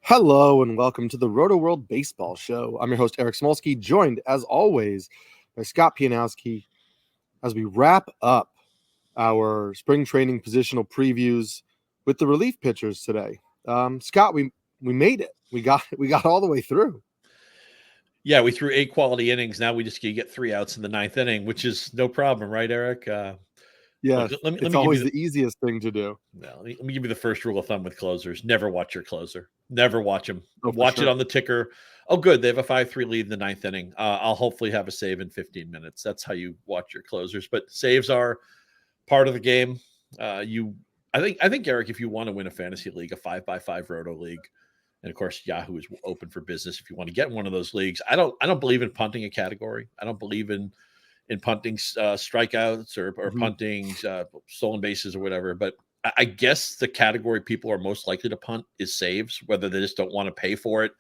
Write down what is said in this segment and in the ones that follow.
Hello and welcome to the Rotoworld Baseball Show. I'm your host, Eric Samulski, joined as always by Scott Pianowski as we wrap up our spring training positional previews with the relief pitchers today. Scott, we made it. We got all the way through. Yeah, we threw 8 quality innings. Now we just get 3 outs in the 9th inning, which is no problem, right, Eric? Yeah, it's always the easiest thing to do. Let me give you the first rule of thumb with closers. Never watch your closer. Never watch him. Oh, watch it on the ticker. Oh, good. They have a 5-3 lead in the 9th inning. I'll hopefully have a save in 15 minutes. That's how you watch your closers. But saves are part of the game. I think, Eric, if you want to win a fantasy league, a 5x5 roto league, and of course, Yahoo is open for business if you want to get in one of those leagues. I don't believe in punting a category. I don't believe in punting strikeouts or punting stolen bases or whatever. But I guess the category people are most likely to punt is saves, whether they just don't want to pay for it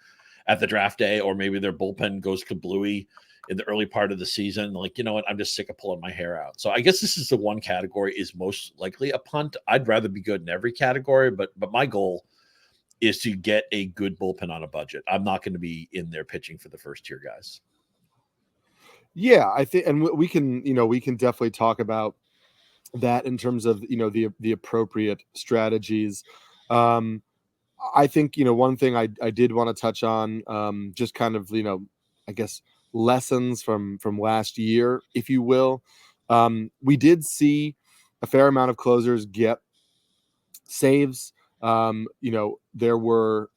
at the draft day, or maybe their bullpen goes kablooey in the early part of the season. Like, you know what, I'm just sick of pulling my hair out. So I guess this is the one category is most likely a punt. I'd rather be good in every category, but my goal is to get a good bullpen on a budget. I'm not going to be in there pitching for the first tier guys. Yeah, I think, and we can definitely talk about that in terms of, the appropriate strategies. I think, one thing I did want to touch on, just kind of, I guess lessons from last year, if you will. We did see a fair amount of closers get saves. There were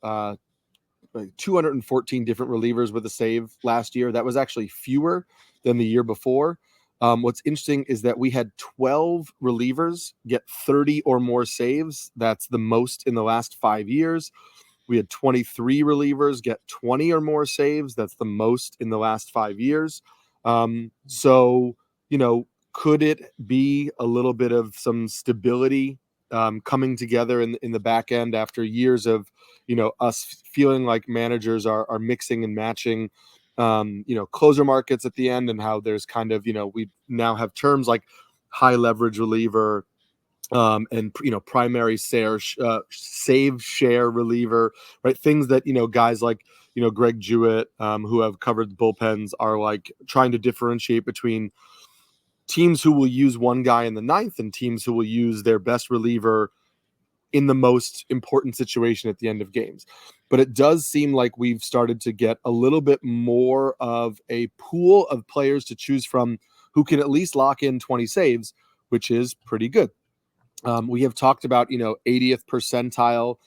214 different relievers with a save last year. That was actually fewer than the year before. What's interesting is that we had 12 relievers get 30 or more saves. That's the most in the last 5 years. We had 23 relievers get 20 or more saves. That's the most in the last 5 years. So, could it be a little bit of some stability coming together in the back end after years of, us feeling like managers are mixing and matching, closer markets at the end, and how there's kind of, we now have terms like high leverage reliever, and primary save share reliever, right? Things that guys like Greg Jewett, who have covered bullpens, are like trying to differentiate between teams who will use one guy in the 9th and teams who will use their best reliever in the most important situation at the end of games. But it does seem like we've started to get a little bit more of a pool of players to choose from who can at least lock in 20 saves, which is pretty good. We have talked about, 80th percentile,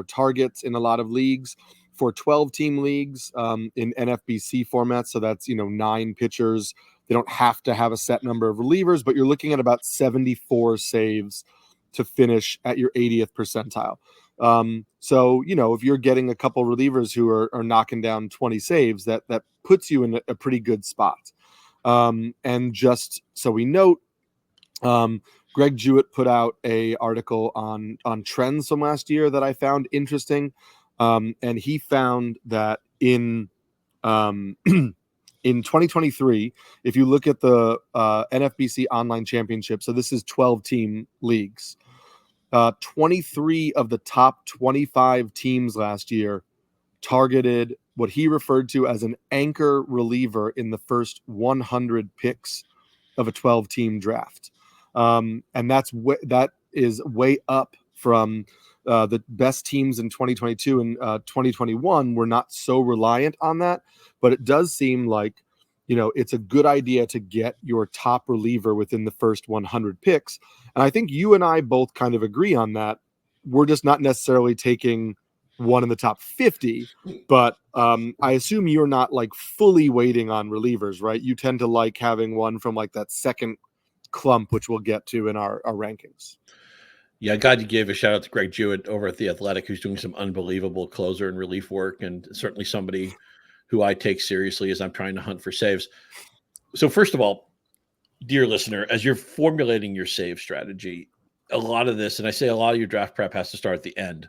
targets in a lot of leagues for 12-team leagues in NFBC formats. So that's, 9 pitchers. They don't have to have a set number of relievers, but you're looking at about 74 saves to finish at your 80th percentile. So, if you're getting a couple relievers who are knocking down 20 saves, that puts you in a pretty good spot. And just so we note, Greg Jewett put out a article on trends from last year that I found interesting. And he found that in in 2023, if you look at the NFBC Online Championship, so this is 12-team leagues, 23 of the top 25 teams last year targeted what he referred to as an anchor reliever in the first 100 picks of a 12-team draft. And that is way up from the best teams in 2022 and 2021 were not so reliant on that. But it does seem like, it's a good idea to get your top reliever within the first 100 picks. And I think you and I both kind of agree on that. We're just not necessarily taking one in the top 50, but I assume you're not like fully waiting on relievers, right? You tend to like having one from like that second clump, which we'll get to in our rankings. Yeah, God, you gave a shout out to Greg Jewett over at The Athletic, who's doing some unbelievable closer and relief work, and certainly somebody who I take seriously as I'm trying to hunt for saves. So first of all, dear listener, as you're formulating your save strategy, a lot of this, and I say a lot of your draft prep has to start at the end,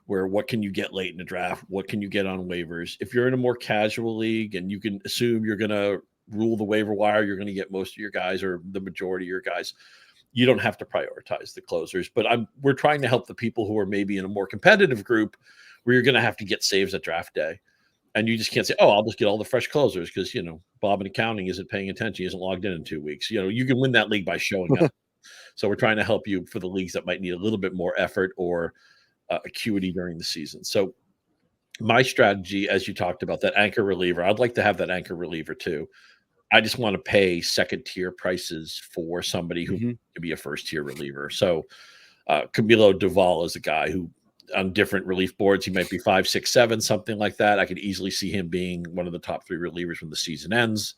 where what can you get late in the draft? What can you get on waivers? If you're in a more casual league and you can assume you're going to rule the waiver wire, you're going to get most of your guys or the majority of your guys. you don't have to prioritize the closers. But we're trying to help the people who are maybe in a more competitive group where you're going to have to get saves at draft day. And you just can't say, oh, I'll just get all the fresh closers because, Bob in accounting isn't paying attention. He isn't logged in 2 weeks. You can win that league by showing up. So we're trying to help you for the leagues that might need a little bit more effort or acuity during the season. So my strategy, as you talked about, that anchor reliever, I'd like to have that anchor reliever too. I just want to pay second-tier prices for somebody who can be a first-tier reliever. So Camilo Doval is a guy who, on different relief boards, he might be 5, 6, 7, something like that. I could easily see him being one of the top 3 relievers when the season ends.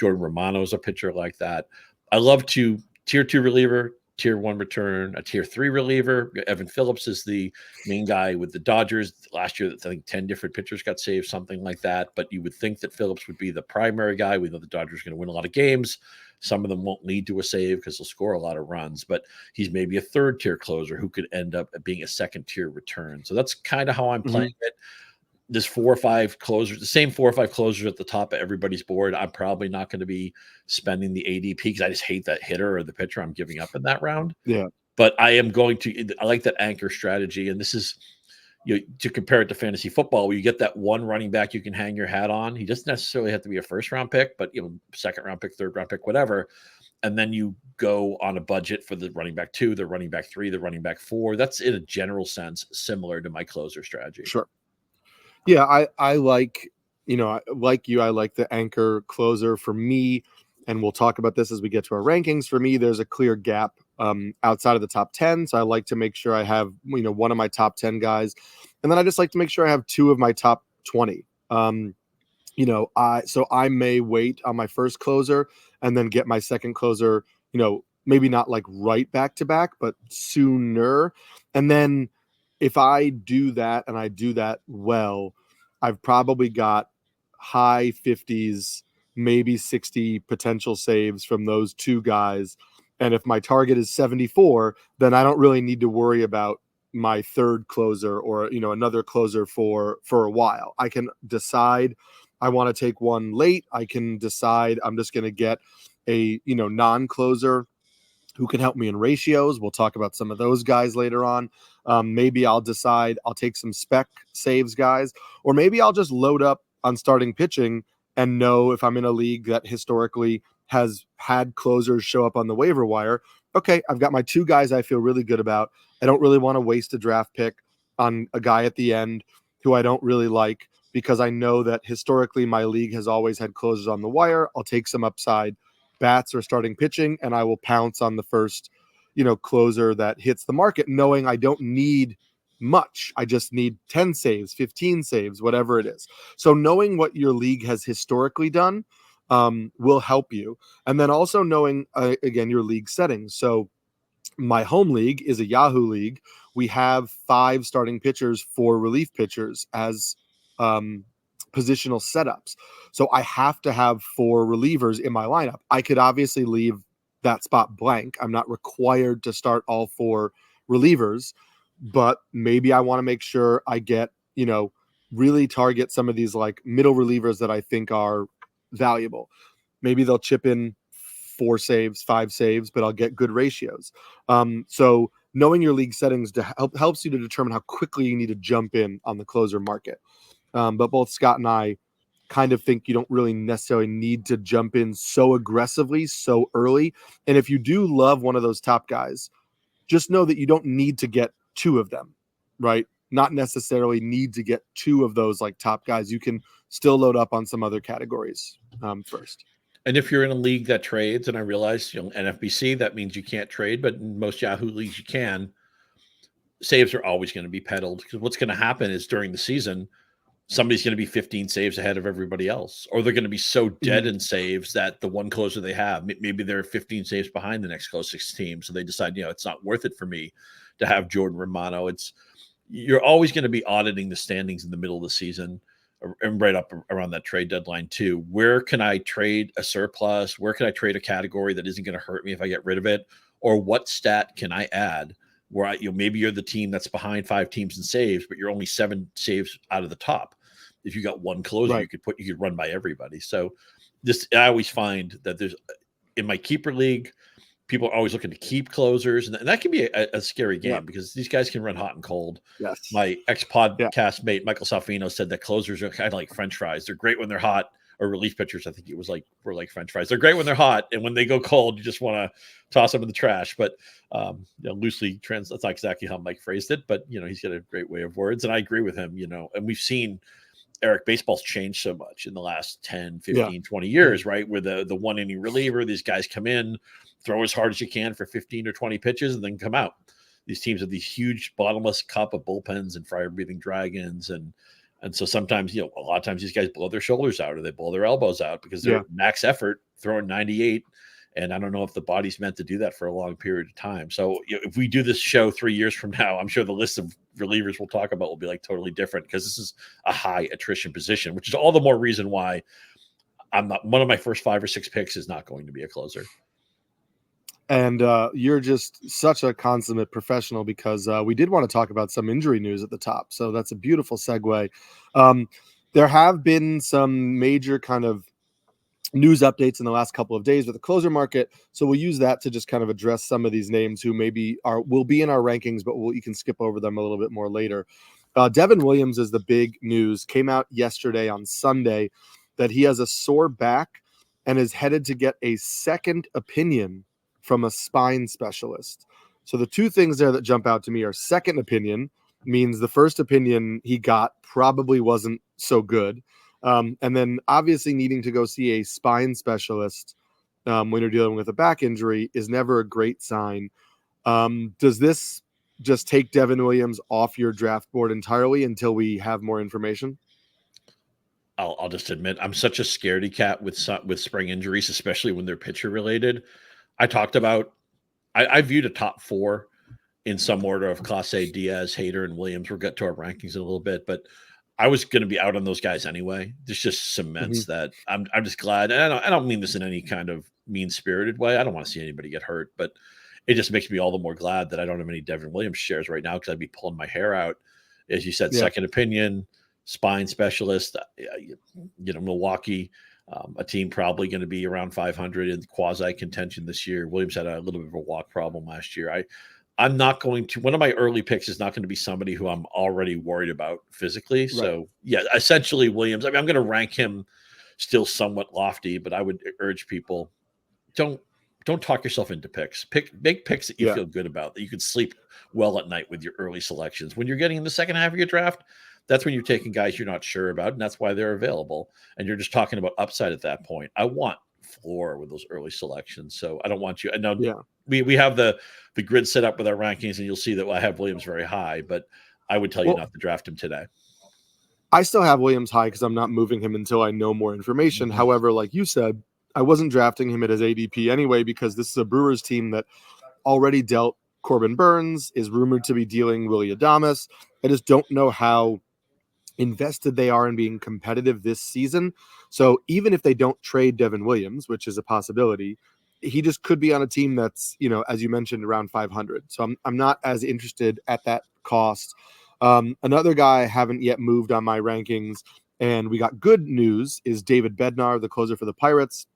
Jordan Romano is a pitcher like that. I love to tier 2 reliever, tier 1 return, a tier 3 reliever. Evan Phillips is the main guy with the Dodgers. Last year, I think 10 different pitchers got saved, something like that. But you would think that Phillips would be the primary guy. We know the Dodgers are going to win a lot of games. Some of them won't lead to a save because they'll score a lot of runs, but he's maybe a third-tier closer who could end up being a second-tier return. So that's kind of how I'm playing it. There's 4 or 5 closers, the same 4 or 5 closers at the top of everybody's board. I'm probably not going to be spending the ADP because I just hate that hitter or the pitcher I'm giving up in that round. Yeah. But I like that anchor strategy. And this is, to compare it to fantasy football, where you get that one running back you can hang your hat on. He doesn't necessarily have to be a first-round pick, but second round pick, third round pick, whatever. And then you go on a budget for the running back 2, the running back 3, the running back 4. That's in a general sense similar to my closer strategy. Sure. Yeah, I like, like you, I like the anchor closer for me. And we'll talk about this as we get to our rankings. For me, there's a clear gap outside of the top 10. So I like to make sure I have, one of my top 10 guys. And then I just like to make sure I have 2 of my top 20. So I may wait on my first closer and then get my second closer, maybe not like right back to back, but sooner. And then if I do that and I do that well, I've probably got high 50s, maybe 60 potential saves from those 2 guys. And if my target is 74, then I don't really need to worry about my third closer or, another closer for a while. I can decide I want to take one late. I can decide I'm just going to get a, non-closer who can help me in ratios. We'll talk about some of those guys later on. Maybe I'll decide I'll take some spec saves guys, or maybe I'll just load up on starting pitching and know if I'm in a league that historically has had closers show up on the waiver wire. Okay, I've got my 2 guys I feel really good about. I don't really want to waste a draft pick on a guy at the end who I don't really like because I know that historically my league has always had closers on the wire. I'll take some upside bats or starting pitching, and I will pounce on the first, closer that hits the market, knowing I don't need much. I just need 10 saves, 15 saves, whatever it is. So knowing what your league has historically done will help you. And then also knowing, again, your league settings. So my home league is a Yahoo league. We have 5 starting pitchers, 4 relief pitchers as positional setups. So I have to have 4 relievers in my lineup. I could obviously leave that spot blank. I'm not required to start all 4 relievers, but maybe I want to make sure I get, really target some of these like middle relievers that I think are valuable. Maybe they'll chip in 4 saves, 5 saves, but I'll get good ratios. So knowing your league settings helps you to determine how quickly you need to jump in on the closer market. But both Scott and I kind of think you don't really necessarily need to jump in so aggressively so early. And if you do love one of those top guys, just know that you don't need to get 2 of them, right? Not necessarily need to get 2 of those like top guys. You can still load up on some other categories first. And if you're in a league that trades, and I realize, NFBC, that means you can't trade, but in most Yahoo leagues you can, saves are always going to be peddled because what's going to happen is during the season, somebody's going to be 15 saves ahead of everybody else, or they're going to be so dead in saves that the one closer they have, maybe they're 15 saves behind the next closest team. So they decide, it's not worth it for me to have Jordan Romano. You're always going to be auditing the standings in the middle of the season and right up around that trade deadline too. Where can I trade a surplus? Where can I trade a category that isn't going to hurt me if I get rid of it? Or what stat can I add where maybe you're the team that's behind 5 teams in saves, but you're only 7 saves out of the top. If you got one closer, right, you could run by everybody. So I always find that there's in my keeper league, people are always looking to keep closers, and that can be a scary game Yeah. because these guys can run hot and cold. Yes. My ex-podcast mate Michael Salfino said that closers are kind of like French fries. They're great when they're hot, or relief pitchers, I think it was were like French fries. They're great when they're hot, and when they go cold, you just want to toss them in the trash. But loosely that's not exactly how Mike phrased it, but he's got a great way of words, and I agree with him. And we've seen Eric, baseball's changed so much in the last 10, 15, 20 years, right? Where the one inning reliever, these guys come in, throw as hard as you can for 15 or 20 pitches, and then come out. These teams have these huge bottomless cup of bullpens and fire breathing dragons. And so sometimes, a lot of times these guys blow their shoulders out or they blow their elbows out because they're max effort throwing 98. And I don't know if the body's meant to do that for a long period of time. So if we do this show 3 years from now, I'm sure the list of relievers we'll talk about will be totally different because this is a high attrition position, which is all the more reason why I'm not one of my first 5 or 6 picks is not going to be a closer. And you're just such a consummate professional because we did want to talk about some injury news at the top. So that's a beautiful segue. There have been some major kind of news updates in the last couple of days with the closer market. So we'll use that to just kind of address some of these names who maybe will be in our rankings, but you can skip over them a little bit more later. Devin Williams is the big news. Came out yesterday on Sunday that he has a sore back and is headed to get a second opinion from a spine specialist. So the two things there that jump out to me are second opinion means the first opinion he got probably wasn't so good. And then obviously needing to go see a spine specialist when you're dealing with a back injury is never a great sign. Does this just take Devin Williams off your draft board entirely until we have more information? I'll just admit I'm such a scaredy cat with spring injuries, especially when they're pitcher related. I talked about I viewed a top 4 in some order of Class A: Diaz, Hader, and Williams. We'll get to our rankings in a little bit, but I was going to be out on those guys anyway. This just cements that I'm just glad. And I don't mean this in any kind of mean-spirited way. I don't want to see anybody get hurt, but it just makes me all the more glad that I don't have any Devin Williams shares right now because I'd be pulling my hair out. As you said, second opinion, spine specialist, Milwaukee, a team probably going to be around 500 in quasi contention this year. Williams had a little bit of a walk problem last year. I'm not going to, one of my early picks is not going to be somebody who I'm already worried about physically. Right. So essentially Williams, I'm going to rank him still somewhat lofty, but I would urge people, don't talk yourself into picks. Make picks that you feel good about, that you can sleep well at night with your early selections. When you're getting in the second half of your draft, that's when you're taking guys you're not sure about, and that's why they're available. And you're just talking about upside at that point. I want floor with those early selections. So I don't want you. I know we have the grid set up with our rankings, and you'll see that I have Williams very high, but I would tell you not to draft him today. I still have Williams high because I'm not moving him until I know more information. However, like you said, I wasn't drafting him at his ADP anyway because this is a Brewers team that already dealt Corbin Burns, is rumored to be dealing Willy Adames. I just don't know how invested they are in being competitive this season. So even if they don't trade Devin Williams, which is a possibility, he just could be on a team that's, as you mentioned, around 500. So I'm not as interested at that cost. Another guy I haven't yet moved on my rankings, and we got good news, is David Bednar, the closer for the Pirates.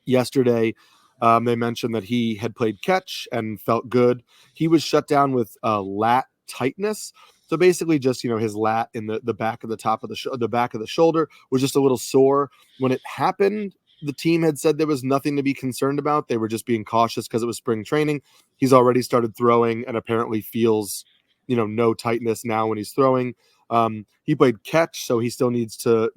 Yesterday, they mentioned that he had played catch and felt good. He was shut down with lat tightness. So basically just, his lat in the back of the top of the back of the shoulder was just a little sore. When it happened, the team had said there was nothing to be concerned about. They were just being cautious because it was spring training. He's already started throwing and apparently feels, no tightness now when he's throwing. He played catch, so he still needs to,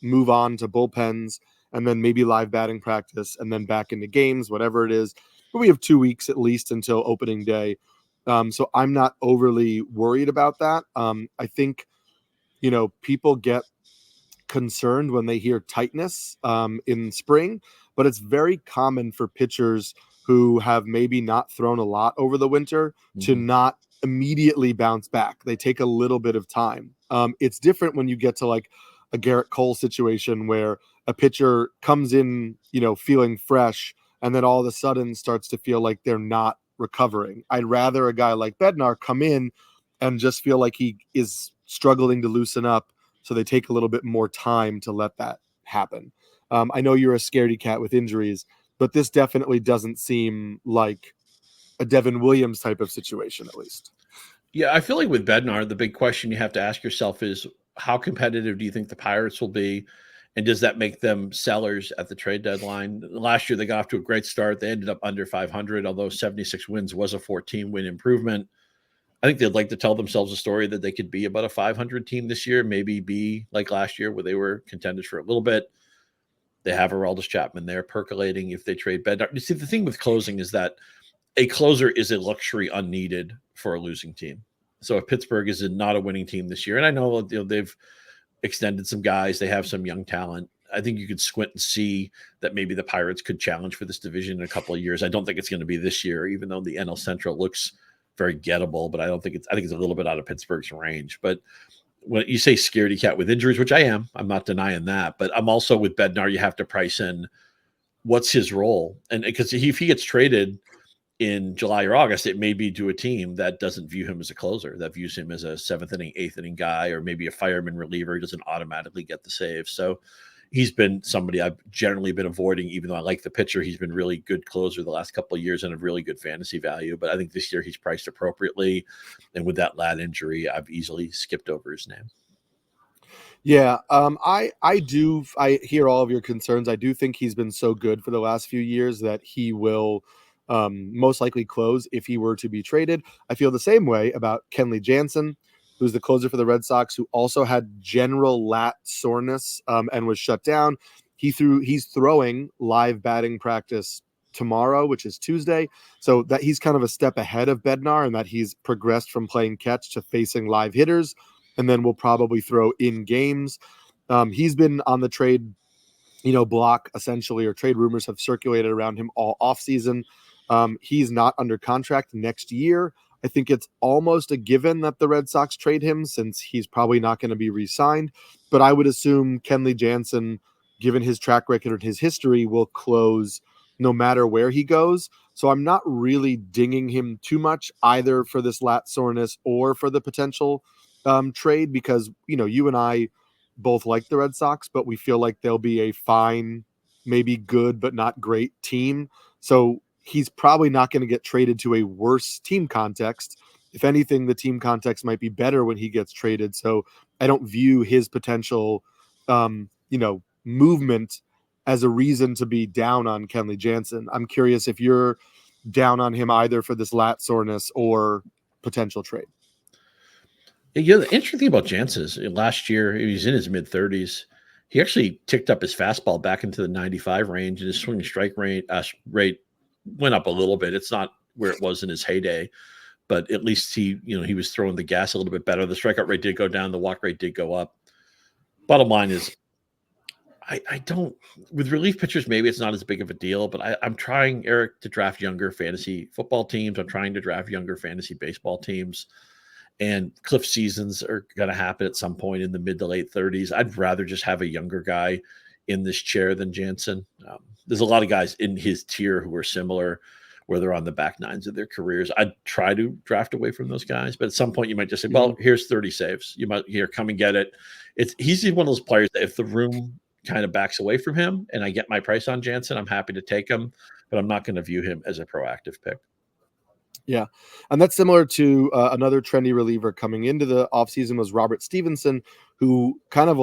move on to bullpens and then maybe live batting practice and then back into games, whatever it is. But we have 2 weeks at least until opening day. So I'm not overly worried about that. I think, people get concerned when they hear tightness in spring, but it's very common for pitchers who have maybe not thrown a lot over the winter to not immediately bounce back. They take a little bit of time. It's different when you get to like a Garrett Cole situation where a pitcher comes in, feeling fresh, and then all of a sudden starts to feel like they're not recovering. I'd rather a guy like Bednar come in and just feel like he is struggling to loosen up, so they take a little bit more time to let that happen. I know you're a scaredy cat with injuries. but this definitely doesn't seem like a Devin Williams type of situation, at least. Yeah, I feel like with Bednar, the big question you have to ask yourself is how competitive do you think the Pirates will be? And does that make them sellers at the trade deadline? Last year, they got off to a great start. They ended up under 500, although 76 wins was a 14-win improvement. I think they'd like to tell themselves a story that they could be about a 500 team this year, maybe be like last year where they were contenders for a little bit. They have Aroldis Chapman there percolating if they trade Bednar. You see, the thing with closing is that a closer is a luxury unneeded for a losing team. So if Pittsburgh is not a winning team this year, and I know, they've extended some guys, they have some young talent. I think you could squint and see that maybe the Pirates could challenge for this division in a couple of years. I don't think it's going to be this year, even though the NL Central looks very gettable, but I think it's a little bit out of Pittsburgh's range. But when you say scaredy cat with injuries, which I am, I'm not denying that, but I'm also with Bednar, you have to price in what's his role. And because if he gets traded in July or August, it may be to a team that doesn't view him as a closer, that views him as a 7th inning, 8th inning guy, or maybe a fireman reliever who doesn't automatically get the save. So he's been somebody I've generally been avoiding, even though I like the pitcher. He's been really good closer the last couple of years and a really good fantasy value. But I think this year he's priced appropriately. And with that lat injury, I've easily skipped over his name. Yeah, I hear all of your concerns. I do think he's been so good for the last few years that he will most likely close if he were to be traded. I feel the same way about Kenley Jensen, who's the closer for the Red Sox, who also had general lat soreness and was shut down. He's throwing live batting practice tomorrow, which is Tuesday. So that he's kind of a step ahead of Bednar, and that he's progressed from playing catch to facing live hitters, and then will probably throw in games. He's been on the trade, block essentially, or trade rumors have circulated around him all offseason. He's not under contract next year. I think it's almost a given that the Red Sox trade him, since he's probably not going to be re-signed. But I would assume Kenley Jensen, given his track record and his history, will close no matter where he goes. So I'm not really dinging him too much either for this lat soreness or for the potential trade, because, you and I both like the Red Sox, but we feel like they'll be a fine, maybe good, but not great team. So he's probably not going to get traded to a worse team context. If anything, the team context might be better when he gets traded. So I don't view his potential, movement as a reason to be down on Kenley Jensen. I'm curious if you're down on him either for this lat soreness or potential trade. Yeah, the interesting thing about Jensen is last year he was in his mid-30s. He actually ticked up his fastball back into the 95 range, and his swing strike rate went up a little bit. It's not where it was in his heyday, but at least he was throwing the gas a little bit better. The strikeout rate did go down. The walk rate did go up. Bottom line is, I don't, with relief pitchers, maybe it's not as big of a deal, but I'm trying, Eric, to draft younger fantasy football teams. I'm trying to draft younger fantasy baseball teams. And cliff seasons are going to happen at some point in the mid to late 30s. I'd rather just have a younger guy in this chair than Jensen. There's a lot of guys in his tier who are similar, where they're on the back nines of their careers. I'd try to draft away from those guys, but at some point you might just say, well, here's 30 saves. You might come and get it. He's one of those players that if the room kind of backs away from him and I get my price on Jensen, I'm happy to take him, but I'm not going to view him as a proactive pick. Yeah, and that's similar to another trendy reliever coming into the offseason was Robert Stevenson, who kind of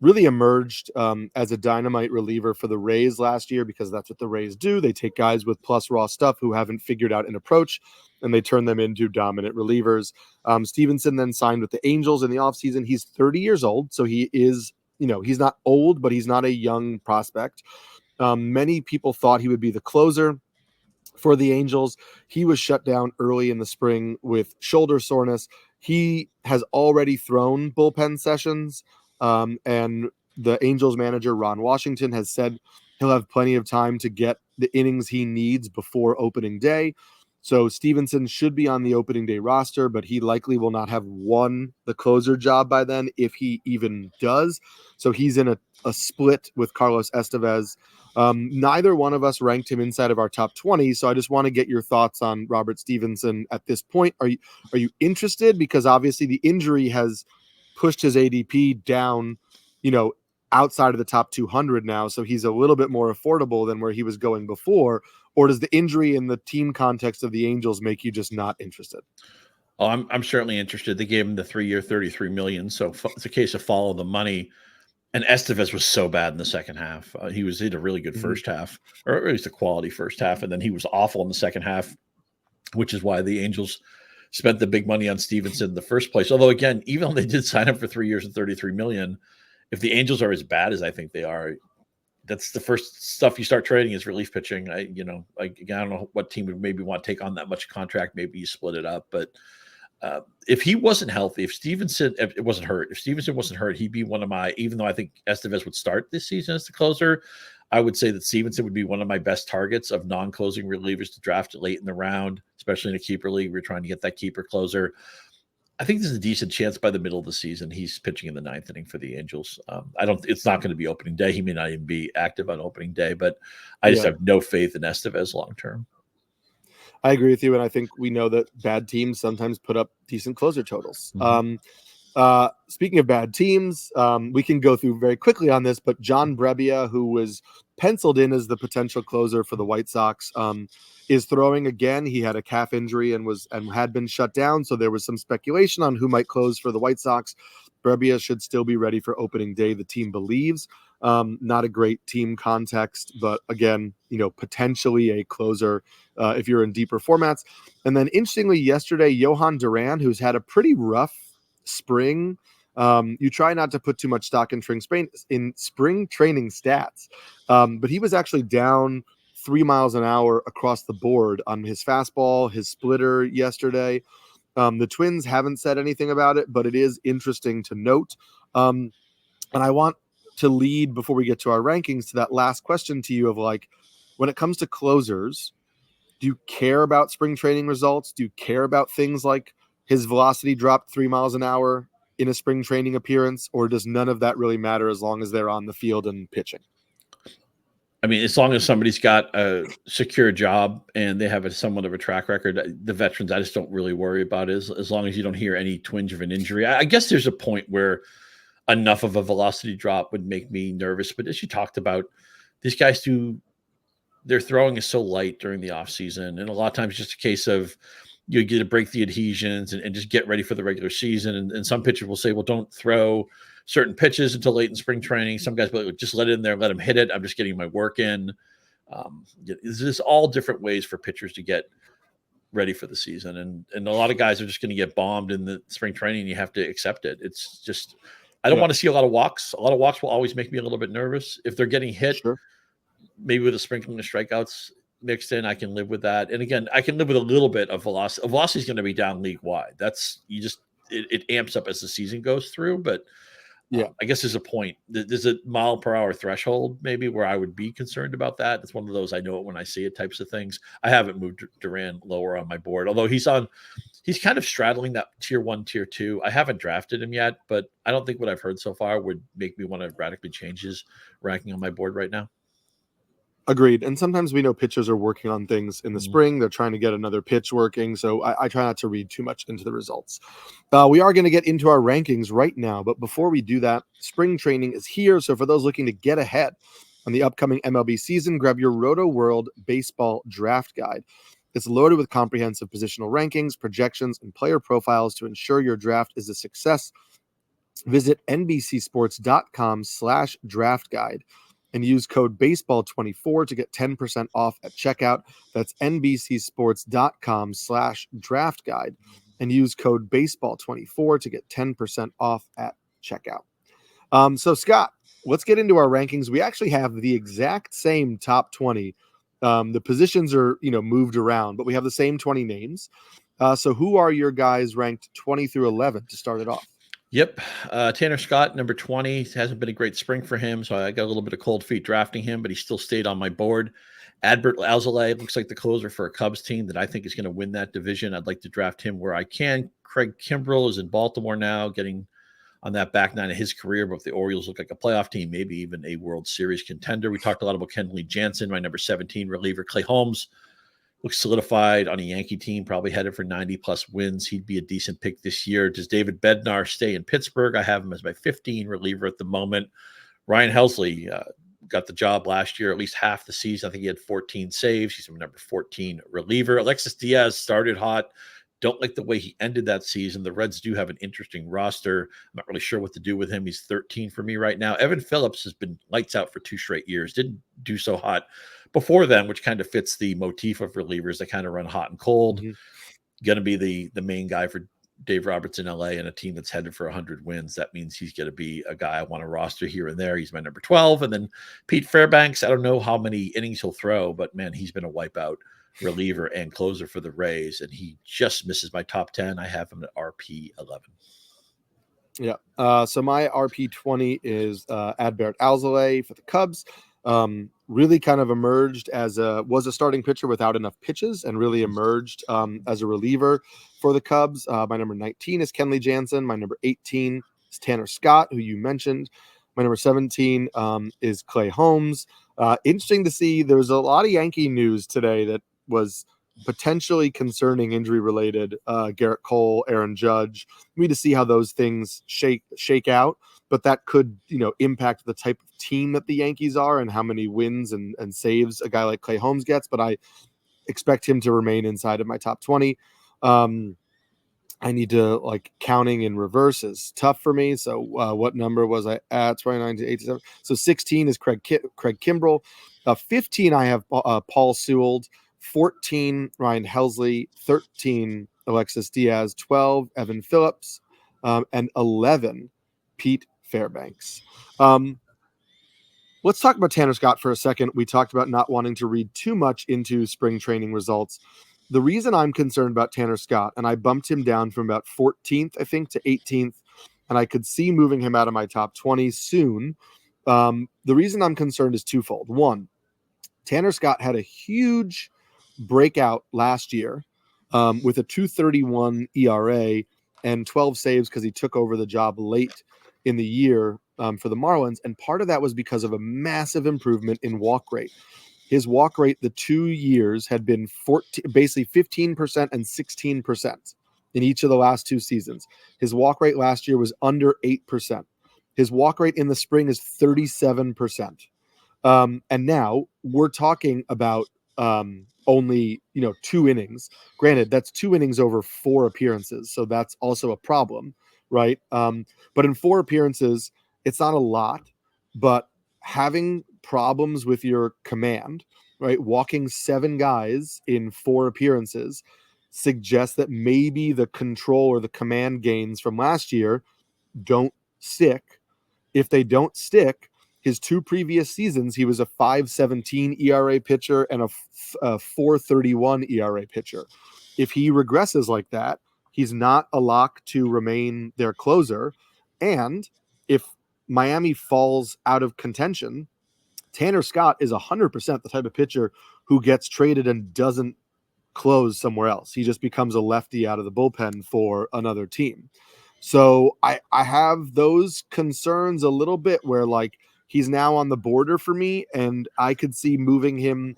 really emerged as a dynamite reliever for the Rays last year, because that's what the Rays do. They take guys with plus raw stuff who haven't figured out an approach, and they turn them into dominant relievers. Stevenson then signed with the Angels in the offseason. He's 30 years old, so he is, he's not old, but he's not a young prospect. Many people thought he would be the closer for the Angels. He was shut down early in the spring with shoulder soreness. He has already thrown bullpen sessions, and the Angels manager, Ron Washington, has said he'll have plenty of time to get the innings he needs before opening day. So Stevenson should be on the opening day roster, but he likely will not have won the closer job by then, if he even does. So he's in a split with Carlos Estevez. Neither one of us ranked him inside of our top 20. So I just want to get your thoughts on Robert Stevenson at this point. Are you interested? Because obviously the injury has pushed his ADP down, outside of the top 200 now, so he's a little bit more affordable than where he was going before? Or does the injury in the team context of the Angels make you just not interested? Oh, I'm certainly interested. They gave him the 3-year, $33 million, so it's a case of follow the money. And Estevez was so bad in the second half. He had a really good first half, or at least a quality first half, and then he was awful in the second half, which is why the Angels spent the big money on Stevenson in the first place. Although, again, even though they did sign him for 3 years and $33 million, if the Angels are as bad as I think they are, that's the first stuff you start trading is relief pitching. I don't know what team would maybe want to take on that much contract. Maybe you split it up, but if he wasn't healthy, if Stevenson wasn't hurt, he'd be one of my, even though I think Estevez would start this season as the closer, I would say that Stevenson would be one of my best targets of non-closing relievers to draft late in the round, especially in a keeper league. We're trying to get that keeper closer. I think there's a decent chance by the middle of the season he's pitching in the ninth inning for the Angels. It's not going to be opening day. He may not even be active on opening day, but I just have no faith in Estevez long-term. I agree with you, and I think we know that bad teams sometimes put up decent closer totals. Speaking of bad teams, we can go through very quickly on this, but John Brebbia, who was penciled in as the potential closer for the White Sox, is throwing again. He had a calf injury and had been shut down, so there was some speculation on who might close for the White Sox. Brebbia should still be ready for opening day, the team believes. Not a great team context, but again, potentially a closer if you're in deeper formats. And then interestingly, yesterday, Jhoan Duran, who's had a pretty rough spring. You try not to put too much stock in spring training stats, but he was actually down 3 miles an hour across the board on his fastball, his splitter yesterday. The Twins haven't said anything about it, but it is interesting to note. And I want to lead before we get to our rankings to that last question to you of when it comes to closers, do you care about spring training results? Do you care about things like his velocity dropped 3 miles an hour in a spring training appearance, or does none of that really matter as long as they're on the field and pitching? I mean, as long as somebody's got a secure job and they have somewhat of a track record, the veterans, I just don't really worry about it as long as you don't hear any twinge of an injury. I guess there's a point where enough of a velocity drop would make me nervous. But as you talked about, these guys their throwing is so light during the off season. And a lot of times it's just a case of you get to break the adhesions and just get ready for the regular season. And some pitchers will say, well, don't throw certain pitches until late in spring training. Some guys will just let it in there, let them hit it. I'm just getting my work in. There's just all different ways for pitchers to get ready for the season. And a lot of guys are just going to get bombed in the spring training. You have to accept it. It's just, I don't want to see a lot of walks. A lot of walks will always make me a little bit nervous. If they're getting hit, maybe with a sprinkling of strikeouts mixed in, I can live with that. And again, I can live with a little bit of velocity. Velocity is going to be down league wide. It amps up as the season goes through. But I guess there's a point. There's a mile per hour threshold maybe where I would be concerned about that. It's one of those I know it when I see it types of things. I haven't moved Duran lower on my board, although he's kind of straddling that tier 1, tier 2. I haven't drafted him yet, but I don't think what I've heard so far would make me want to radically change his ranking on my board right now. Agreed. And sometimes we know pitchers are working on things in the spring. They're trying to get another pitch working. So I try not to read too much into the results. We are going to get into our rankings right now. But before we do that, spring training is here. So for those looking to get ahead on the upcoming MLB season, grab your Rotoworld Baseball Draft Guide. It's loaded with comprehensive positional rankings, projections, and player profiles to ensure your draft is a success. Visit nbcsports.com/draft guide. and use code BASEBALL24 to get 10% off at checkout. That's nbcsports.com/draft guide and use code BASEBALL24 to get 10% off at checkout. So Scott, let's get into our rankings. We actually have the exact same top 20. The positions are, moved around, but we have the same 20 names. So who are your guys ranked 20 through 11 to start it off? Yep. Tanner Scott, number 20. It hasn't been a great spring for him, so I got a little bit of cold feet drafting him, but he still stayed on my board. Adbert Alzolay looks like the closer for a Cubs team that I think is going to win that division. I'd like to draft him where I can. Craig Kimbrel is in Baltimore now, getting on that back nine of his career, but if the Orioles look like a playoff team, maybe even a World Series contender. We talked a lot about Kenley Jensen, my number 17 reliever. Clay Holmes looks solidified on a Yankee team, probably headed for 90-plus wins. He'd be a decent pick this year. Does David Bednar stay in Pittsburgh? I have him as my 15 reliever at the moment. Ryan Helsley got the job last year, at least half the season. I think he had 14 saves. He's a number 14 reliever. Alexis Diaz started hot. Don't like the way he ended that season. The Reds do have an interesting roster. I'm not really sure what to do with him. He's 13 for me right now. Evan Phillips has been lights out for 2 straight years. Didn't do so hot before then, which kind of fits the motif of relievers that kind of run hot and cold. Going to be the main guy for Dave Roberts in LA and a team that's headed for 100 wins. That means he's going to be a guy I want to roster here and there. He's my number 12. And then Pete Fairbanks, I don't know how many innings he'll throw, but man, he's been a wipeout reliever and closer for the Rays, and he just misses my top 10. I have him at RP 11. Yeah. So my RP 20 is Adbert Alzolay for the Cubs. Really kind of emerged was a starting pitcher without enough pitches and really emerged as a reliever for the Cubs. My number 19 is Kenley Jensen. My number 18 is Tanner Scott, who you mentioned. My number 17 is Clay Holmes. Interesting to see. There was a lot of Yankee news today that was potentially concerning injury related. Garrett Cole, Aaron Judge. We need to see how those things shake out, but that could, impact the type of team that the Yankees are and how many wins and saves a guy like Clay Holmes gets. But I expect him to remain inside of my top 20. I need to counting in reverse is tough for me. So what number was I at? 29 to 87. So 16 is Craig Kimbrel. 15 I have Paul Sewald. 14 Ryan Helsley. 13 Alexis Diaz. 12 Evan Phillips. And 11 Pete Fairbanks. Let's talk about Tanner Scott for a second. We talked about not wanting to read too much into spring training results. The reason I'm concerned about Tanner Scott, and I bumped him down from about 14th, I think, to 18th, and I could see moving him out of my top 20 soon. The reason I'm concerned is twofold. One, Tanner Scott had a huge breakout last year with a 2.31 ERA and 12 saves because he took over the job late in the year for the Marlins. And part of that was because of a massive improvement in walk rate. His walk rate the 2 years had been basically 15% and 16% in each of the last 2 seasons. His walk rate last year was under 8%. His walk rate in the spring is 37%. And now we're talking about only 2 innings. Granted, that's 2 innings over 4 appearances, so that's also a problem, right? But in 4 appearances, it's not a lot, but having problems with your command, right? Walking 7 guys in 4 appearances suggests that maybe the control or the command gains from last year don't stick. If they don't stick, his 2 previous seasons, he was a 5.17 ERA pitcher and a 4.31 ERA pitcher. If he regresses like that, he's not a lock to remain their closer. And if Miami falls out of contention, Tanner Scott is 100% the type of pitcher who gets traded and doesn't close somewhere else. He just becomes a lefty out of the bullpen for another team. So I have those concerns a little bit where he's now on the border for me, and I could see moving him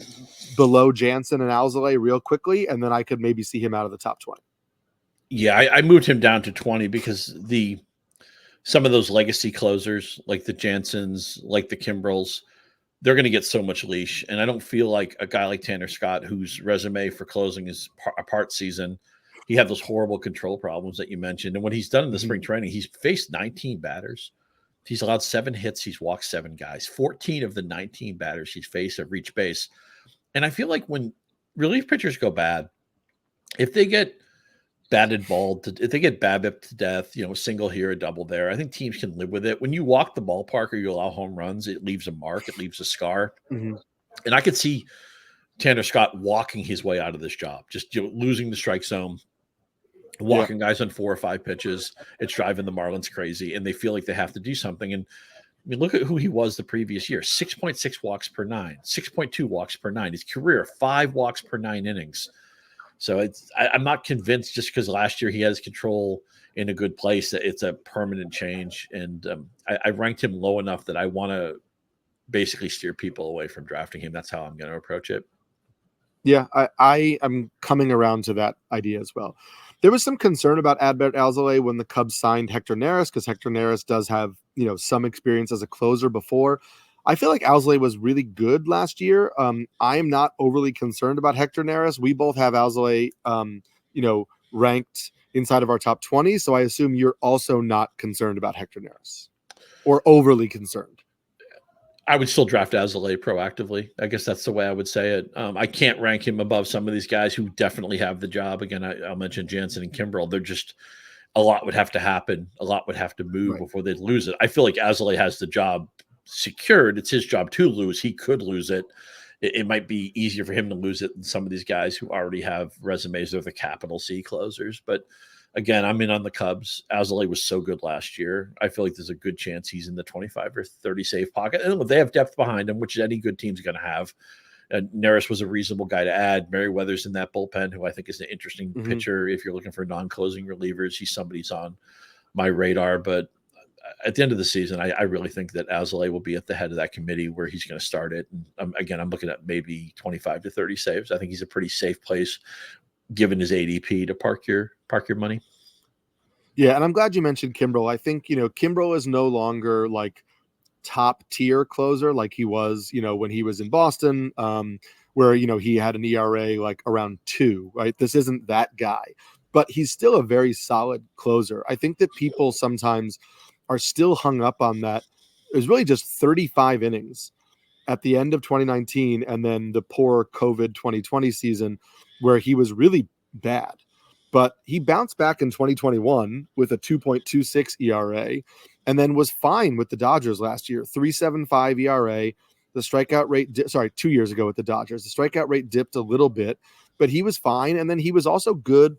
below Jansen and Alzolay real quickly, and then I could maybe see him out of the top 20. Yeah, I moved him down to 20 because some of those legacy closers, like the Jansens, like the Kimbrels, they're going to get so much leash. And I don't feel like a guy like Tanner Scott, whose resume for closing is a part season, he had those horrible control problems that you mentioned. And what he's done in the spring training, he's faced 19 batters. He's allowed 7 hits. He's walked 7 guys. 14 of the 19 batters he's faced have reached base. And I feel like when relief pitchers go bad, if they get batted ball, if they get BABIP to death, a single here, a double there, I think teams can live with it. When you walk the ballpark or you allow home runs, it leaves a mark, it leaves a scar. And I could see Tanner Scott walking his way out of this job, just losing the strike zone, walking guys on 4 or 5 pitches. It's driving the Marlins crazy, and they feel like they have to do something. And I mean, look at who he was the previous year: 6.6 walks per 9, 6.2 walks per 9. His career, 5 walks per 9 innings. So I'm not convinced just because last year he has control in a good place that it's a permanent change. And I ranked him low enough that I want to basically steer people away from drafting him. That's how I'm going to approach it. Yeah, I am coming around to that idea as well. There was some concern about Adbert Alzolay when the Cubs signed Hector Neris, because Hector Neris does have some experience as a closer before. I feel like Alzolay was really good last year. I am not overly concerned about Hector Neris. We both have Alzolay, ranked inside of our top 20. So I assume you're also not concerned about Hector Neris or overly concerned. I would still draft Alzolay proactively. I guess that's the way I would say it. I can't rank him above some of these guys who definitely have the job. Again, I'll mention Jensen and Kimbrell. They're just, a lot would have to happen. A lot would have to move before they'd lose it. I feel like Alzolay has the job secured. It's his job to lose. He could lose it. It might be easier for him to lose it than some of these guys who already have resumes of the capital C closers. But again, I'm in on the Cubs. Alzolay was so good last year. I feel like there's a good chance he's in the 25 or 30 save pocket. And they have depth behind him, which any good team's going to have. And Neris was a reasonable guy to add. Merriweather's in that bullpen, who I think is an interesting pitcher. If you're looking for non-closing relievers, he's somebody's on my radar. But at the end of the season, I really think that Alzolay will be at the head of that committee where he's going to start it. And I'm looking at maybe 25 to 30 saves. I think he's a pretty safe place, given his ADP, to park your money. Yeah, and I'm glad you mentioned Kimbrel. I think, Kimbrel is no longer like top tier closer like he was, when he was in Boston, where, he had an ERA like around 2, right? This isn't that guy, but he's still a very solid closer. I think that people sometimes are still hung up on that. It was really just 35 innings at the end of 2019 and then the poor COVID 2020 season where he was really bad. But he bounced back in 2021 with a 2.26 ERA and then was fine with the Dodgers last year, 3.75 ERA. The strikeout rate, 2 years ago with the Dodgers, the strikeout rate dipped a little bit, but he was fine. And then he was also good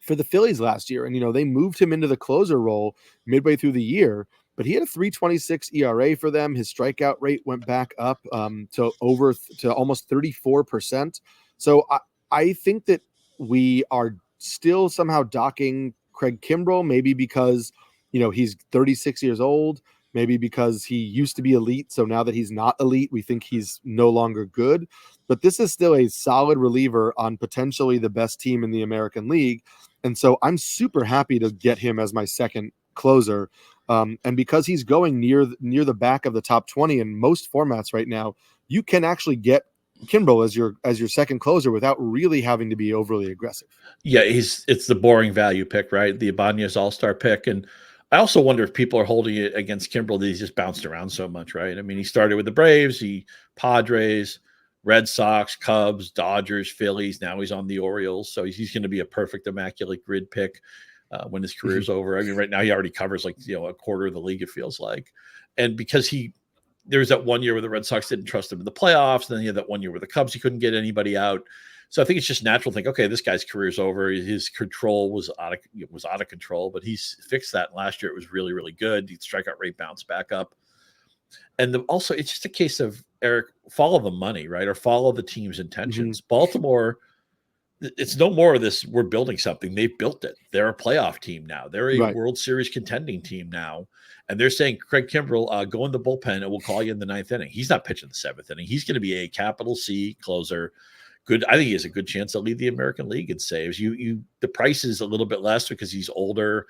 for the Phillies last year. And, they moved him into the closer role midway through the year, but he had a 3.26 ERA for them. His strikeout rate went back up to almost 34%. So I think that we are still somehow docking Craig Kimbrel, maybe because, he's 36 years old, maybe because he used to be elite. So now that he's not elite, we think he's no longer good. But this is still a solid reliever on potentially the best team in the American League. And so I'm super happy to get him as my second closer. And because he's going near the back of the top 20 in most formats right now, you can actually get Kimbrel as your second closer without really having to be overly aggressive. Yeah, it's the boring value pick, right? The Ibanez All-Star pick. And I also wonder if people are holding it against Kimbrel that he's just bounced around so much, right? I mean, he started with the Braves, Padres, Red Sox, Cubs, Dodgers, Phillies. Now he's on the Orioles. So he's going to be a perfect immaculate grid pick when his career's over. I mean, right now he already covers a quarter of the league, it feels like. And because there's that 1 year where the Red Sox didn't trust him in the playoffs. And then he had that 1 year where the Cubs, he couldn't get anybody out. So I think it's just natural to think, okay, this guy's career's over. His control was out of control, but he's fixed that. Last year it was really, really good. The strikeout rate bounced back up. And also it's just a case of, Eric, follow the money, right? Or follow the team's intentions. Baltimore, it's no more of this, we're building something. They've built it. They're a playoff team now. They're a World Series contending team now. And they're saying, Craig Kimbrel, go in the bullpen and we'll call you in the 9th inning. He's not pitching the 7th inning. He's going to be a capital C closer. Good. I think he has a good chance to lead the American League in saves. The price is a little bit less because he's older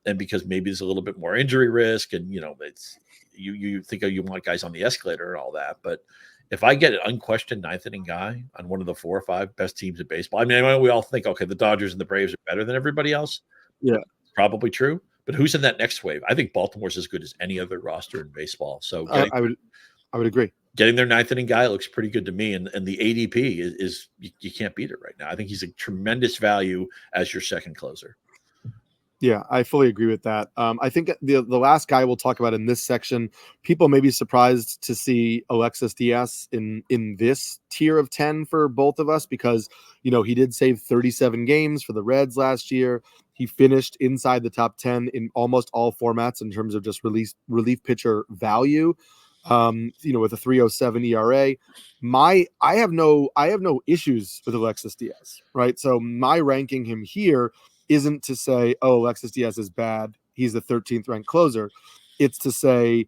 and because maybe there's a little bit more injury risk. And, it's you think you want guys on the escalator and all that. But if I get an unquestioned 9th inning guy on one of the 4 or 5 best teams in baseball, I mean, we all think, okay, the Dodgers and the Braves are better than everybody else. Yeah, probably true. But who's in that next wave? I think Baltimore's as good as any other roster in baseball. So I would agree. Getting their 9th inning guy looks pretty good to me. And the ADP is you can't beat it right now. I think he's a tremendous value as your second closer. Yeah, I fully agree with that. I think the last guy we'll talk about in this section, people may be surprised to see Alexis Diaz in this tier of 10 for both of us because, he did save 37 games for the Reds last year. He finished inside the top 10 in almost all formats in terms of just relief pitcher value. With a 3.07 ERA. I have no issues with Alexis Diaz, right? So my ranking him here isn't to say, oh, Alexis Diaz is bad. He's the 13th ranked closer. It's to say,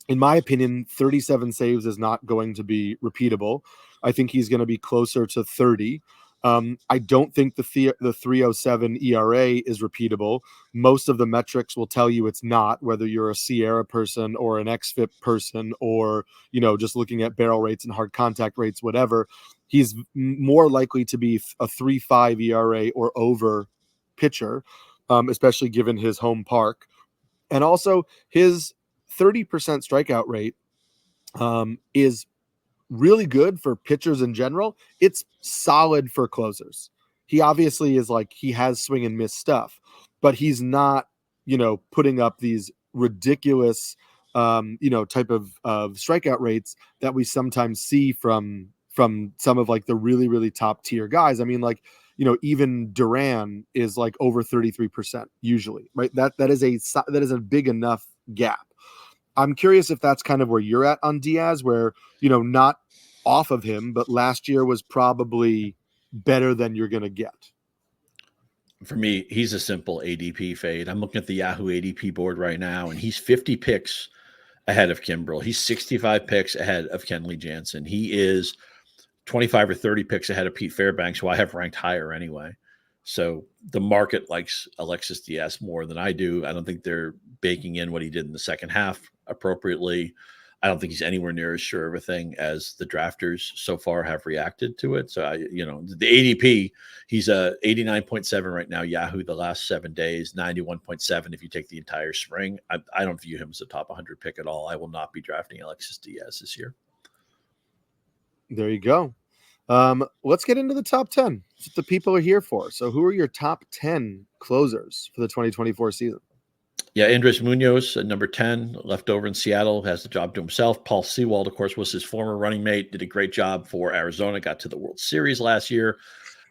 in my opinion, 37 saves is not going to be repeatable. I think he's going to be closer to 30. I don't think the 3.07 ERA is repeatable. Most of the metrics will tell you it's not, whether you're a Sierra person or an XFIP person, or, just looking at barrel rates and hard contact rates, whatever. He's more likely to be a 3.5 ERA or over pitcher, especially given his home park. And also his 30% strikeout rate is really good for pitchers in general. It's solid for closers. He obviously is he has swing and miss stuff, but he's not, putting up these ridiculous, type of strikeout rates that we sometimes see from some of the really, really top tier guys. I mean, even Duran is over 33% usually, right? That is a big enough gap. I'm curious if that's kind of where you're at on Diaz, where, not off of him, but last year was probably better than you're going to get. For me, he's a simple ADP fade. I'm looking at the Yahoo ADP board right now, and he's 50 picks ahead of Kimbrel. He's 65 picks ahead of Kenley Jensen. He is 25 or 30 picks ahead of Pete Fairbanks, who I have ranked higher anyway. So the market likes Alexis Diaz more than I do. I don't think they're baking in what he did in the second half appropriately. I don't think he's anywhere near as sure of a thing as the drafters so far have reacted to it. So, the ADP, he's a 89.7 right now, Yahoo, the last 7 days, 91.7 if you take the entire spring. I don't view him as a top 100 pick at all. I will not be drafting Alexis Diaz this year. There you go. Let's get into the top 10. That's what the people are here for. So who are your top 10 closers for the 2024 season? Yeah, Andrés Muñoz at number 10, left over in Seattle, has the job to himself. Paul Sewald, of course, was his former running mate, did a great job for Arizona, got to the World Series last year.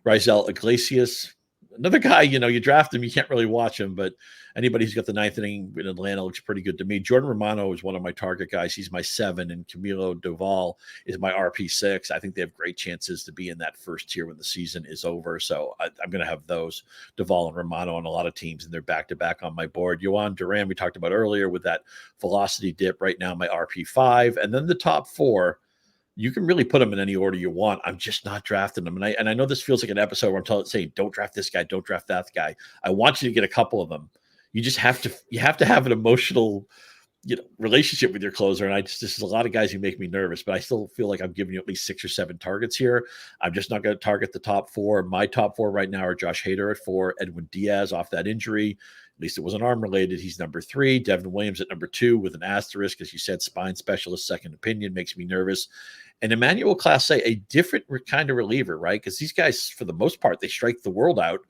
Raisel Iglasias, another guy, you draft him, you can't really watch him, but anybody who's got the ninth inning in Atlanta looks pretty good to me. Jordan Romano is one of my target guys. He's my 7, and Camilo Doval is my RP6. I think they have great chances to be in that first tier when the season is over. So I'm going to have those, Doval and Romano, on a lot of teams, and they're back-to-back on my board. Jhoan Duran, we talked about earlier, with that velocity dip, right now my RP5. And then the top 4, you can really put them in any order you want. I'm just not drafting them. And I know this feels like an episode where I'm saying, don't draft this guy, don't draft that guy. I want you to get a couple of them. You just have to have an emotional, relationship with your closer. And there's a lot of guys who make me nervous, but I still feel like I'm giving you at least 6 or 7 targets here. I'm just not going to target the top 4. My top 4 right now are Josh Hader at 4, Edwin Diaz off that injury. At least it wasn't arm related. He's number 3. Devin Williams at number 2 with an asterisk, as you said, spine specialist, second opinion, makes me nervous. And Emmanuel Clase, a different kind of reliever, right? Because these guys, for the most part, they strike the world out.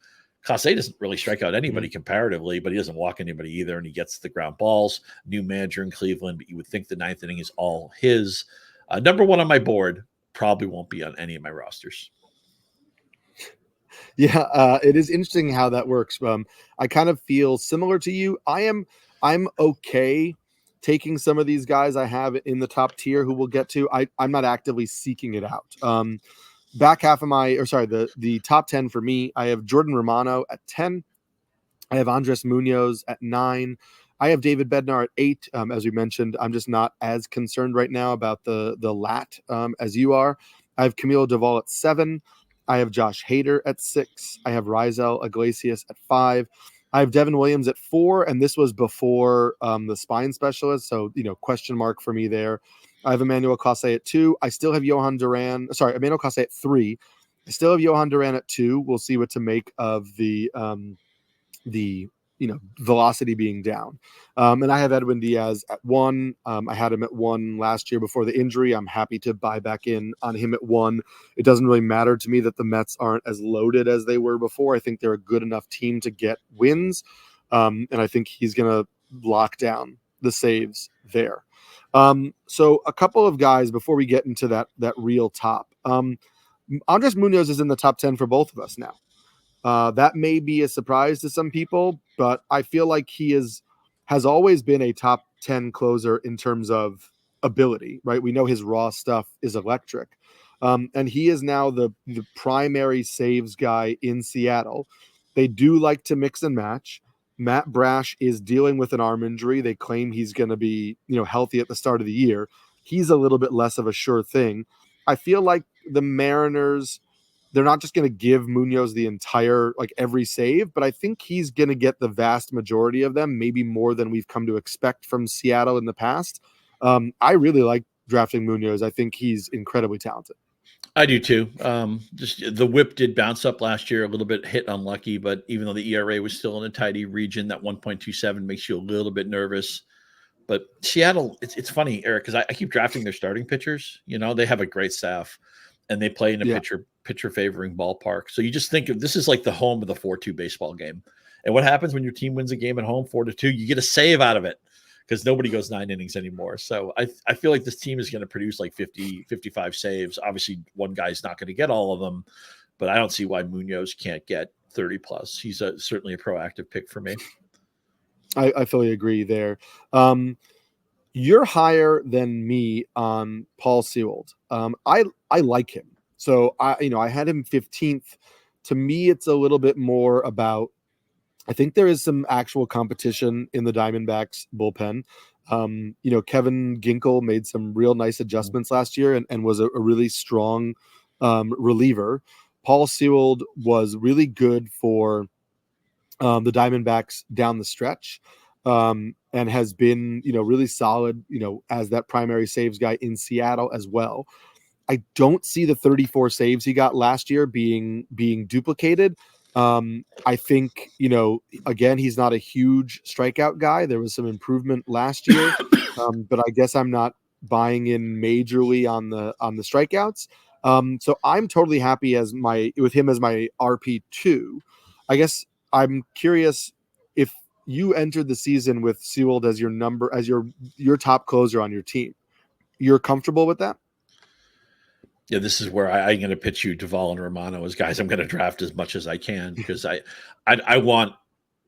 Clase doesn't really strike out anybody comparatively, but he doesn't walk anybody either, and he gets the ground balls. New manager in Cleveland, but you would think the ninth inning is all his. Number 1 on my board, probably won't be on any of my rosters. Yeah, it is interesting how that works. I kind of feel similar to you. I'm okay taking some of these guys I have in the top tier who we'll get to. I'm not actively seeking it out. Back half of the top 10 for me, I have Jordan Romano at 10. I have Andrés Muñoz at 9. I have David Bednar at 8. As we mentioned, I'm just not as concerned right now about the lat as you are. I have Camilo Doval at 7. I have Josh Hader at 6. I have Raisel Iglesias at 5. I have Devin Williams at 4, and this was before the spine specialist, so question mark for me there. I have Emmanuel Clase at 2. I still have Emmanuel Clase at 3. I still have Jhoan Duran at 2. We'll see what to make of the velocity being down. And I have Edwin Diaz at 1. I had him at 1 last year before the injury. I'm happy to buy back in on him at 1. It doesn't really matter to me that the Mets aren't as loaded as they were before. I think they're a good enough team to get wins. And I think he's going to lock down the saves there. So a couple of guys before we get into that real top. Andrés Muñoz is in the top 10 for both of us now. That may be a surprise to some people, but I feel like he has always been a top 10 closer in terms of ability, right? We know his raw stuff is electric. And he is now the primary saves guy in Seattle. They do like to mix and match. Matt Brash is dealing with an arm injury. They claim he's going to be, healthy at the start of the year. He's a little bit less of a sure thing. I feel like the Mariners they're not just going to give Muñoz the entire, like every save, but I think he's going to get the vast majority of them, maybe more than we've come to expect from Seattle in the past. I really like drafting Muñoz. I think he's incredibly talented. I do too. Just the whip did bounce up last year, a little bit hit unlucky, but even though the ERA was still in a tidy region, that 1.27 makes you a little bit nervous. But Seattle, it's funny, Eric, because I keep drafting their starting pitchers. They have a great staff, and they play in a pitcher favoring ballpark. So you just think of this is like the home of the 4-2 baseball game. And what happens when your team wins a game at home 4-2? You get a save out of it because nobody goes 9 innings anymore. So I feel like this team is going to produce like 50, 55 saves. Obviously, one guy's not going to get all of them, but I don't see why Muñoz can't get 30 plus. He's certainly a proactive pick for me. I fully agree there. You're higher than me on Paul Sewald. I like him. So I had him 15th. To me, it's a little bit more about, I think there is some actual competition in the Diamondbacks bullpen. Kevin Ginkel made some real nice adjustments last year and was a really strong reliever. Paul Sewald was really good for the Diamondbacks down the stretch, and has been, really solid, as that primary saves guy in Seattle as well. I don't see the 34 saves he got last year being duplicated. I think, again, he's not a huge strikeout guy. There was some improvement last year, but I guess I'm not buying in majorly on the strikeouts. So I'm totally happy with him as my RP2. I guess I'm curious if you entered the season with Sewald as your top closer on your team. You're comfortable with that? Yeah, this is where I'm going to pitch you Duvall and Romano as guys I'm going to draft as much as I can because I want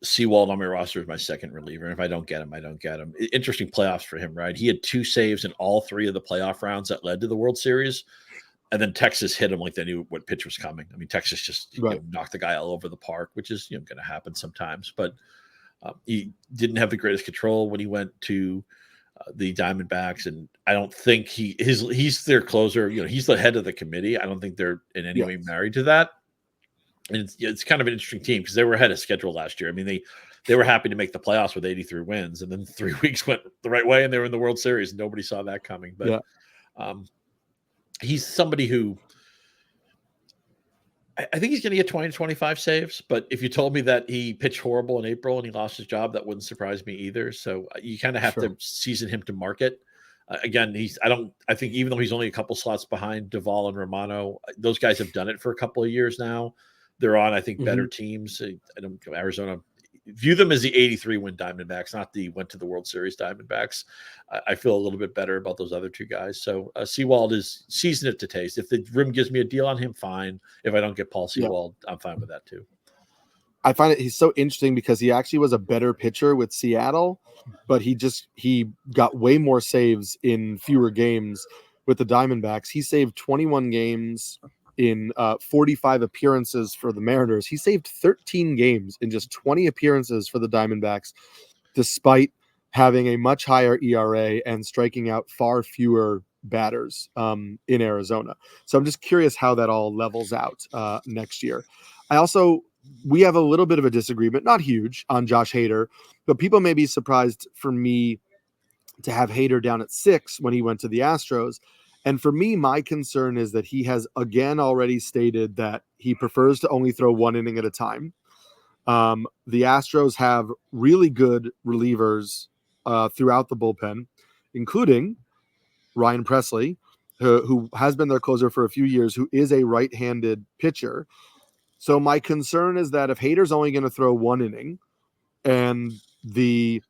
Sewald on my roster as my second reliever. And if I don't get him, I don't get him. Interesting playoffs for him, right? He had 2 saves in all 3 of the playoff rounds that led to the World Series. And then Texas hit him like they knew what pitch was coming. I mean, Texas just knocked the guy all over the park, which is going to happen sometimes. But he didn't have the greatest control when he went to the Diamondbacks, and I don't think he's their closer. He's the head of the committee. I don't think they're in any way married to that. And it's kind of an interesting team because they were ahead of schedule last year. I mean, they were happy to make the playoffs with 83 wins, and then 3 weeks went the right way, and they were in the World Series. Nobody saw that coming, but he's somebody who I think he's going to get 20 to 25 saves. But if you told me that he pitched horrible in April and he lost his job, that wouldn't surprise me either. So you kind of have to season him to market. Again, I think even though he's only a couple slots behind Duvall and Romano, those guys have done it for a couple of years now. They're on, I think, better teams. Arizona, view them as the 83 win Diamondbacks, not the went to the World Series Diamondbacks. I feel a little bit better about those other 2 guys. So Sewald is season it to taste. If the room gives me a deal on him, fine. If I don't get Paul Sewald, I'm fine with that too. I find he's so interesting because he actually was a better pitcher with Seattle, but he got way more saves in fewer games with the Diamondbacks. He saved 21 games in 45 appearances for the Mariners. He saved 13 games in just 20 appearances for the Diamondbacks, despite having a much higher ERA and striking out far fewer batters in Arizona. So I'm just curious how that all levels out next year. We have a little bit of a disagreement, not huge, on Josh Hader, but people may be surprised for me to have Hader down at 6 when he went to the Astros. And for me, my concern is that he has again already stated that he prefers to only throw 1 inning at a time. The Astros have really good relievers throughout the bullpen, including Ryan Presley, who has been their closer for a few years, who is a right-handed pitcher. So my concern is that if Hader's only going to throw 1 inning and the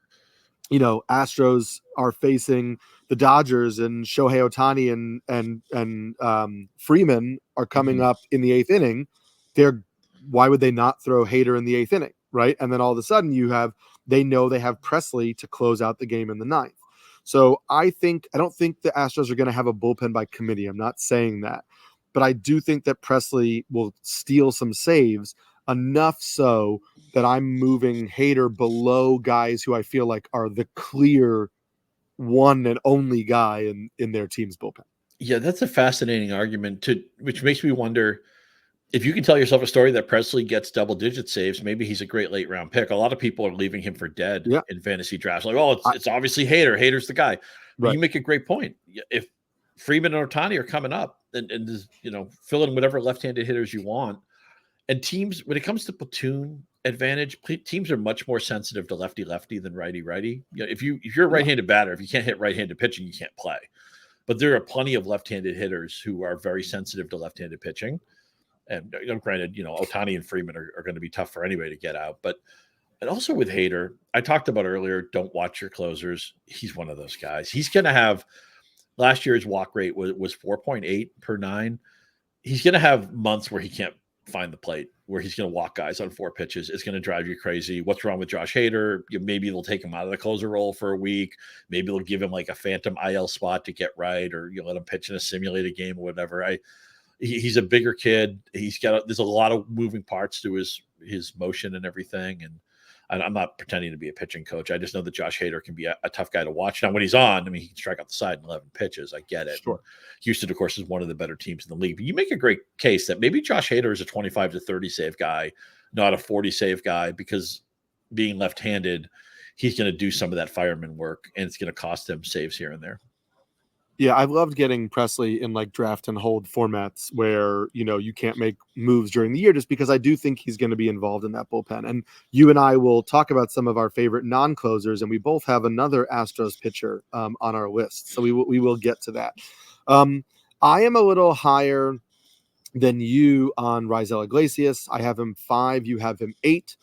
Astros are facing the Dodgers and Shohei Ohtani and Freeman are coming up in the 8th inning, why would they not throw Hader in the 8th inning, right? And then all of a sudden they know they have Presley to close out the game in the 9th. So I don't think the Astros are going to have a bullpen by committee. I'm not saying that, but I do think that Presley will steal some saves, enough so that I'm moving Hader below guys who I feel like are the clear one and only guy in their team's bullpen. Yeah, that's a fascinating argument which makes me wonder, if you can tell yourself a story that Presley gets double-digit saves, maybe he's a great late-round pick. A lot of people are leaving him for dead in fantasy drafts. Like, oh, it's obviously Hader. Hader's the guy. But you make a great point. If Freeman and Ohtani are coming up, and fill in whatever left-handed hitters you want. And teams, when it comes to platoon advantage, teams are much more sensitive to lefty-lefty than righty-righty. If you're a right-handed batter, if you can't hit right-handed pitching, you can't play. But there are plenty of left-handed hitters who are very sensitive to left-handed pitching. And granted, Ohtani and Freeman are going to be tough for anybody to get out. And also with Hader, I talked about earlier, don't watch your closers. He's one of those guys. He's going to have – last year's walk rate was 4.8 per 9. He's going to have months where he can't find the plate, where he's going to walk guys on 4 pitches. It's going to drive you crazy. What's wrong with Josh Hader? Maybe they'll take him out of the closer role for a week. Maybe they'll give him like a phantom IL spot to get right, or let him pitch in a simulated game or whatever. He's a bigger kid. There's a lot of moving parts to his motion and everything. And I'm not pretending to be a pitching coach. I just know that Josh Hader can be a tough guy to watch. Now, when he's on, he can strike out the side in 11 pitches. I get it. Sure. Houston, of course, is one of the better teams in the league. But you make a great case that maybe Josh Hader is a 25 to 30 save guy, not a 40 save guy, because being left-handed, he's going to do some of that fireman work, and it's going to cost him saves here and there. Yeah, I've loved getting Presley in like draft and hold formats where, you can't make moves during the year, just because I do think he's going to be involved in that bullpen. And you and I will talk about some of our favorite non-closers, and we both have another Astros pitcher on our list. So we will get to that. I am a little higher than you on Raisel Iglesias. I have him 5. You have him 8.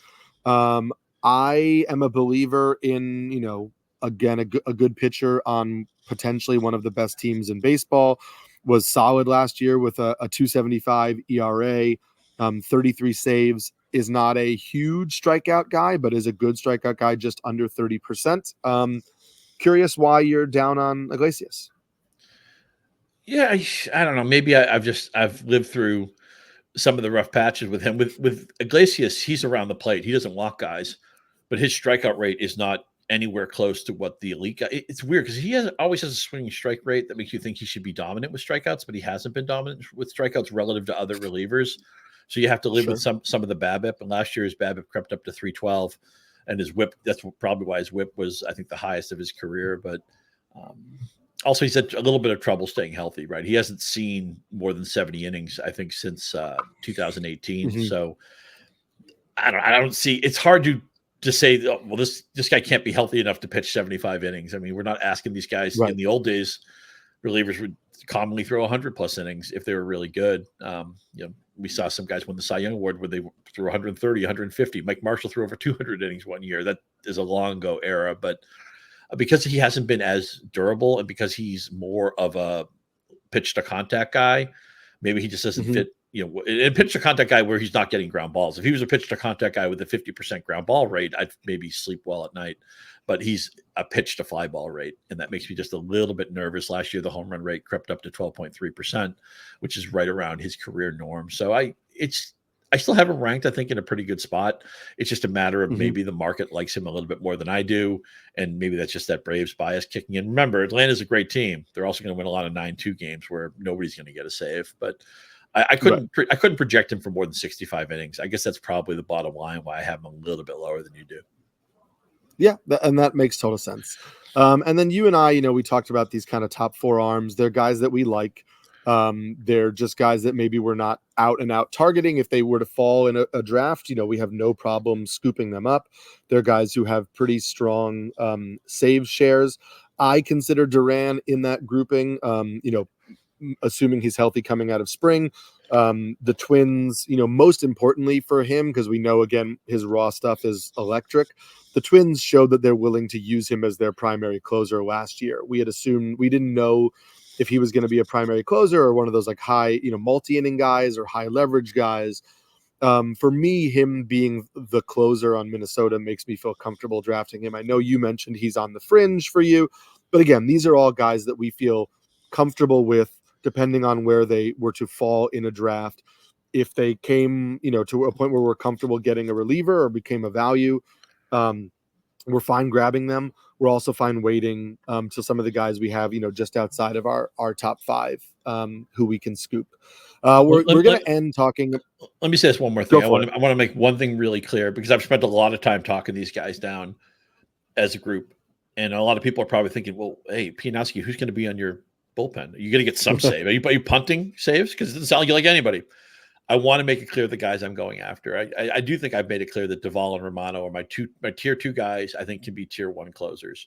I am a believer in, again, a good pitcher on potentially one of the best teams in baseball. Was solid last year with a 2.75 ERA, 33 saves. Is not a huge strikeout guy, but is a good strikeout guy, just under 30%. Curious why you're down on Iglesias. Yeah, I don't know. Maybe I've lived through some of the rough patches with him. With Iglesias, he's around the plate. He doesn't walk guys, but his strikeout rate is not anywhere close to what the elite guy. It's weird because he always has a swinging strike rate that makes you think he should be dominant with strikeouts, but he hasn't been dominant with strikeouts relative to other relievers. So you have to live with some of the BABIP. And last year his BABIP crept up to 312, and his WHIP. That's probably why his WHIP was, I think, the highest of his career. But also he's had a little bit of trouble staying healthy. Right, he hasn't seen more than 70 innings, I think, since 2018. Mm-hmm. So I don't see. It's hard to say, well, this guy can't be healthy enough to pitch 75 innings. We're not asking these guys. Right. In the old days, relievers would commonly throw 100+ innings if they were really good. We saw some guys win the Cy Young Award where they threw 130, 150. Mike Marshall threw over 200 innings one year. That is a long ago era, but because he hasn't been as durable and because he's more of a pitch to contact guy, maybe he just doesn't fit. A pitch to contact guy where he's not getting ground balls. If he was a pitch to contact guy with a 50% ground ball rate, I'd maybe sleep well at night. But he's a pitch to fly ball rate, and that makes me just a little bit nervous. Last year, the home run rate crept up to 12.3%, which is right around his career norm. So I still have him ranked, I think, in a pretty good spot. It's just a matter of maybe the market likes him a little bit more than I do, and maybe that's just that Braves bias kicking in. Remember, Atlanta's a great team. They're also going to win a lot of 9-2 games where nobody's going to get a save, but I couldn't project him for more than 65 innings. I guess that's probably the bottom line why I have him a little bit lower than you do. Yeah, and that makes total sense. And then you and I, we talked about these kind of top 4 arms. They're guys that we like. They're just guys that maybe we're not out and out targeting. If they were to fall in a draft, we have no problem scooping them up. They're guys who have pretty strong save shares. I consider Duran in that grouping. Assuming he's healthy coming out of spring. The Twins, most importantly for him, because we know, again, his raw stuff is electric. The Twins showed that they're willing to use him as their primary closer last year. We had assumed, we didn't know if he was going to be a primary closer or one of those like high, multi-inning guys or high leverage guys. For me, him being the closer on Minnesota makes me feel comfortable drafting him. I know you mentioned he's on the fringe for you, but again, these are all guys that we feel comfortable with, depending on where they were to fall in a draft. If they came, to a point where we're comfortable getting a reliever or became a value, we're fine grabbing them. we're also fine waiting till some of the guys we have, just outside of our top 5 who we can scoop. We're going to end talking. Let me say this one more thing. I want to make one thing really clear, because I've spent a lot of time talking these guys down as a group. And a lot of people are probably thinking, well, hey, Pianowski, who's going to be on your bullpen? Are you going to get some save? Are you punting saves? Because it doesn't sound like anybody. I want to make it clear the guys I'm going after. I do think I've made it clear that Duvall and Romano are my tier 2 guys. I think can be tier 1 closers.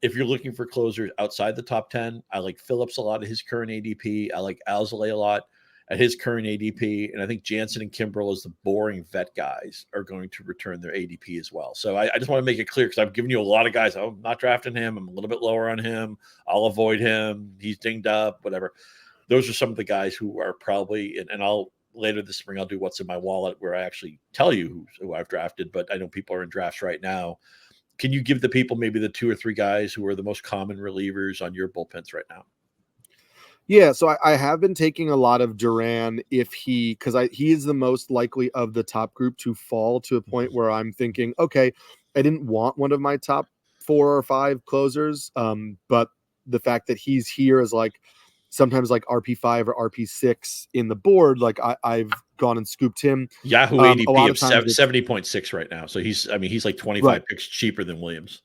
If you're looking for closers outside the top 10, I like Phillips a lot at his current ADP. I like Alzolay a lot at his current ADP. And I think Jansen and Kimbrell, as the boring vet guys, are going to return their ADP as well. So I just want to make it clear, because I've given you a lot of guys. Oh, I'm not drafting him. I'm a little bit lower on him. I'll avoid him. He's dinged up, whatever. Those are some of the guys who are probably, and I'll, later this spring, I'll do what's in my wallet, where I actually tell you who I've drafted, but I know people are in drafts right now. Can you give the people maybe the 2 or 3 guys who are the most common relievers on your bullpens right now? Yeah, so I have been taking a lot of Duran because he is the most likely of the top group to fall to a point where I'm thinking, okay, I didn't want one of my top 4 or 5 closers, but the fact that he's here as like sometimes like RP5 or RP6 in the board, like I've gone and scooped him. Yahoo ADP of 70.6 right now. So he's like 25 picks cheaper than Williams.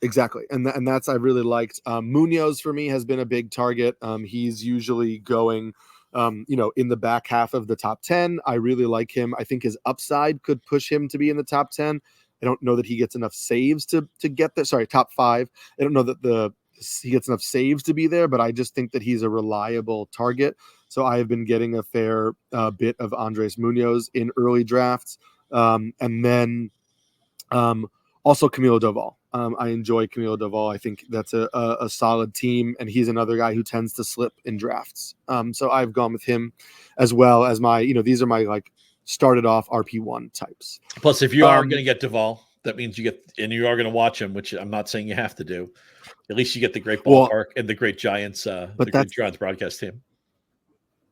Exactly. And that's, I really liked. Muñoz for me has been a big target. He's usually going, in the back half of the top 10. I really like him. I think his upside could push him to be in the top 10. I don't know that he gets enough saves to get there. Sorry, top 5. I don't know that he gets enough saves to be there, but I just think that he's a reliable target. So I have been getting a fair bit of Andrés Muñoz in early drafts. And then also Camilo Doval. I enjoy Camilo Doval. I think that's a solid team, and he's another guy who tends to slip in drafts. So I've gone with him as well as my, these are my like started off RP1 types. Plus, if you are going to get Doval, that means you are going to watch him, which I'm not saying you have to do. At least you get the great ballpark and the great Giants, the great Giants broadcast team.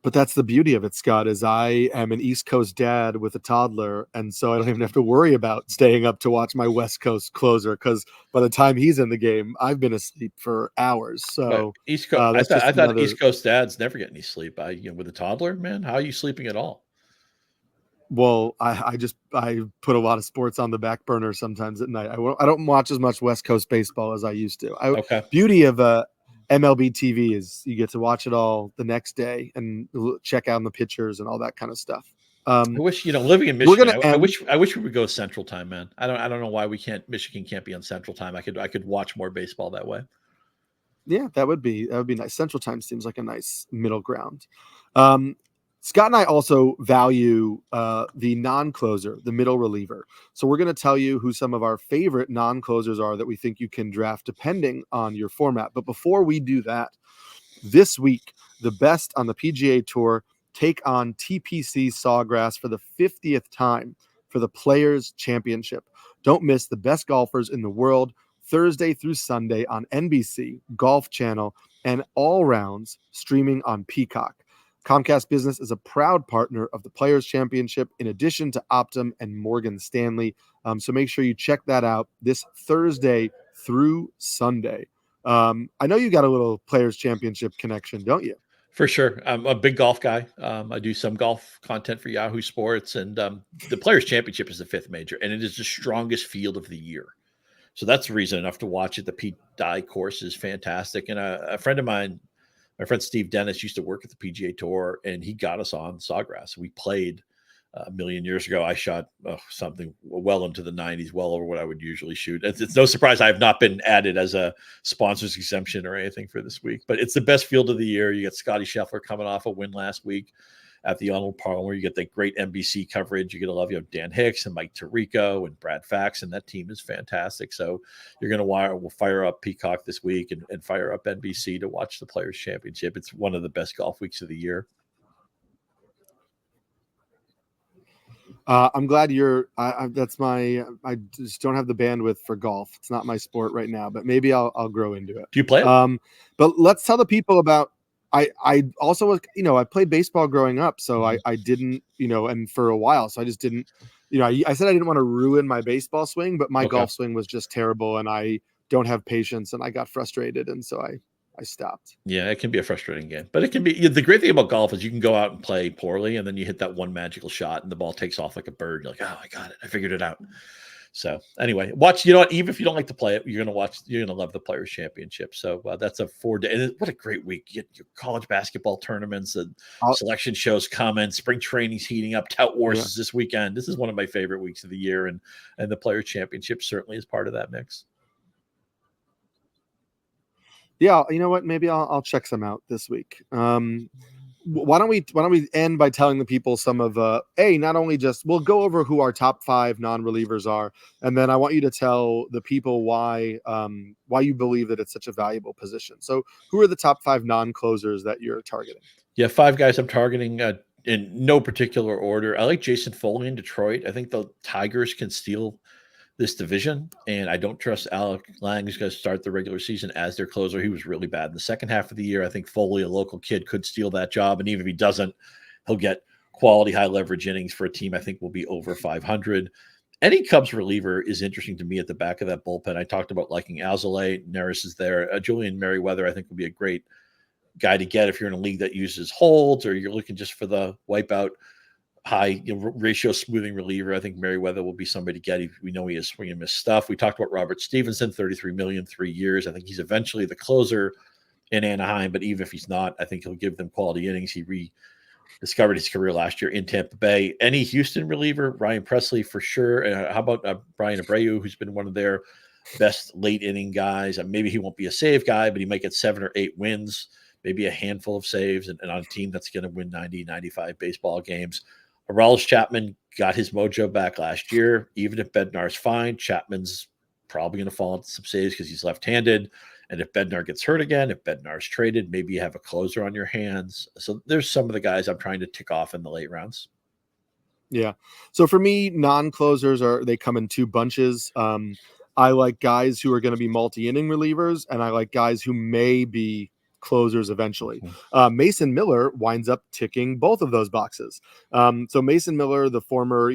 But that's the beauty of it, Scott, is I am an East Coast dad with a toddler, and so I don't even have to worry about staying up to watch my West Coast closer, because by the time he's in the game, I've been asleep for hours. So East Coast, I thought East Coast dads never get any sleep. With a toddler, man, how are you sleeping at all? Well, I put a lot of sports on the back burner sometimes at night. I don't watch as much West Coast baseball as I used to. Beauty of MLB TV is you get to watch it all the next day and check out the pictures and all that kind of stuff. I wish, living in Michigan, I wish we would go Central Time, man. I don't know why Michigan can't be on Central Time. I could watch more baseball that way. Yeah, that would be nice. Central Time seems like a nice middle ground. Scott and I also value the non-closer, the middle reliever. So we're going to tell you who some of our favorite non-closers are that we think you can draft depending on your format. But before we do that, this week, the best on the PGA Tour take on TPC Sawgrass for the 50th time for the Players' Championship. Don't miss the best golfers in the world Thursday through Sunday on NBC, Golf Channel, and all rounds streaming on Peacock. Comcast Business is a proud partner of the Players' Championship, in addition to Optum and Morgan Stanley. So make sure you check that out this Thursday through Sunday. I know you got a little Players' Championship connection, don't you? For sure. I'm a big golf guy. I do some golf content for Yahoo Sports, and the Players' Championship is the 5th major, and it is the strongest field of the year. So that's reason enough to watch it. The Pete Dye course is fantastic. And a friend of mine, my friend Steve Dennis, used to work at the PGA Tour, and he got us on Sawgrass. We played a million years ago. I shot something well into the 90s, well over what I would usually shoot. It's no surprise I have not been added as a sponsor's exemption or anything for this week, but it's the best field of the year. You got Scotty Scheffler coming off a win last week at the Arnold Palmer. You get that great NBC coverage. You're going to love Dan Hicks and Mike Tirico and Brad Fax, and that team is fantastic. So you're going to fire up Peacock this week and fire up NBC to watch the Players' Championship. It's one of the best golf weeks of the year. I'm glad I just don't have the bandwidth for golf. It's not my sport right now, but maybe I'll grow into it. Do you play it? But let's tell the people about, I also was, I played baseball growing up, so I didn't, and for a while, so I just didn't, I said I didn't want to ruin my baseball swing, but my golf swing was just terrible, and I don't have patience, and I got frustrated, and so I stopped. Yeah, it can be a frustrating game, but it can be. The great thing about golf is you can go out and play poorly, and then you hit that one magical shot, and the ball takes off like a bird. You're like, oh, I got it. I figured it out. So anyway, watch. You know what? Even if you don't like to play it, you're gonna watch. You're gonna love the Players Championship. So that's a 4-day. And what a great week! You get your college basketball tournaments, and selection shows coming. Spring training's heating up. Tout Wars is this weekend. This is one of my favorite weeks of the year, and the Players Championship certainly is part of that mix. Yeah, you know what? Maybe I'll check some out this week. Why don't we end by telling the people some of not only just we'll go over who our top 5 non-relievers are, and then I want you to tell the people why you believe that it's such a valuable position. So who are the top 5 non-closers that you're targeting? Yeah, 5 guys I'm targeting in no particular order. I like Jason Foley in Detroit. I think the Tigers can steal this division, and I don't trust Alec Lang is going to start the regular season as their closer. He was really bad in the second half of the year. I think Foley, a local kid, could steal that job, and even if he doesn't, he'll get quality high leverage innings for a team I think will be over 500. Any Cubs reliever is interesting to me at the back of that bullpen. I talked about liking Alzolay. Neris is there. Julian Merriweather I think will be a great guy to get if you're in a league that uses holds or you're looking just for the wipeout high ratio smoothing reliever. I think Merriweather will be somebody to get. We know he has swing and miss stuff. We talked about Robert Stevenson, $33 million, 3 years. I think he's eventually the closer in Anaheim, but even if he's not, I think he'll give them quality innings. He rediscovered his career last year in Tampa Bay. Any Houston reliever, Ryan Presley for sure. How about Bryan Abreu, who's been one of their best late inning guys? Maybe he won't be a save guy, but he might get 7 or 8 wins, maybe a handful of saves, and on a team that's going to win 90, 95 baseball games. Aroldis Chapman got his mojo back last year. Even if Bednar's fine, Chapman's probably going to fall into some saves because he's left-handed. And if Bednar gets hurt again, if Bednar's traded, maybe you have a closer on your hands. So there's some of the guys I'm trying to tick off in the late rounds. Yeah. So for me, non-closers they come in 2 bunches. I like guys who are going to be multi-inning relievers, and I like guys who may be closers eventually. Mason Miller winds up ticking both of those boxes. So Mason Miller, the former,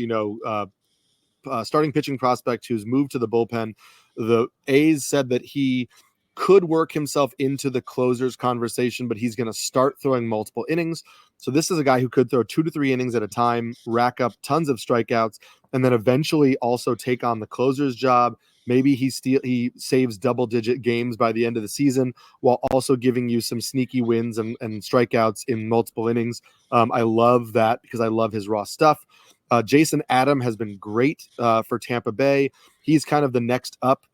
starting pitching prospect who's moved to the bullpen, the A's said that he could work himself into the closers conversation, but he's going to start throwing multiple innings. So this is a guy who could throw 2 to 3 innings at a time, rack up tons of strikeouts, and then eventually also take on the closer's job. Maybe he saves double-digit games by the end of the season while also giving you some sneaky wins and strikeouts in multiple innings. I love that because I love his raw stuff. Jason Adam has been great for Tampa Bay. He's kind of the next up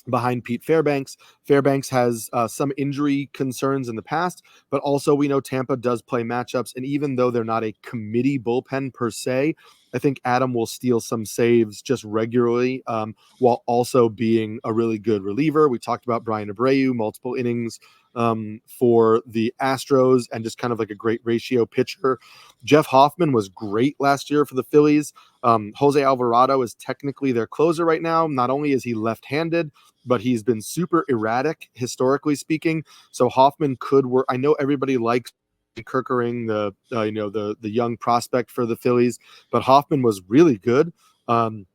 behind Pete Fairbanks. Fairbanks has some injury concerns in the past, but also we know Tampa does play matchups, and even though they're not a committee bullpen per se, I think Adam will steal some saves just regularly while also being a really good reliever. We talked about Bryan Abreu, multiple innings for the Astros, and just kind of like a great ratio pitcher. Jeff Hoffman was great last year for the Phillies. Jose Alvarado is technically their closer right now. Not only is he left-handed, but he's been super erratic, historically speaking. So Hoffman could work. I know everybody likes Kerkering, the young prospect for the Phillies, but Hoffman was really good. And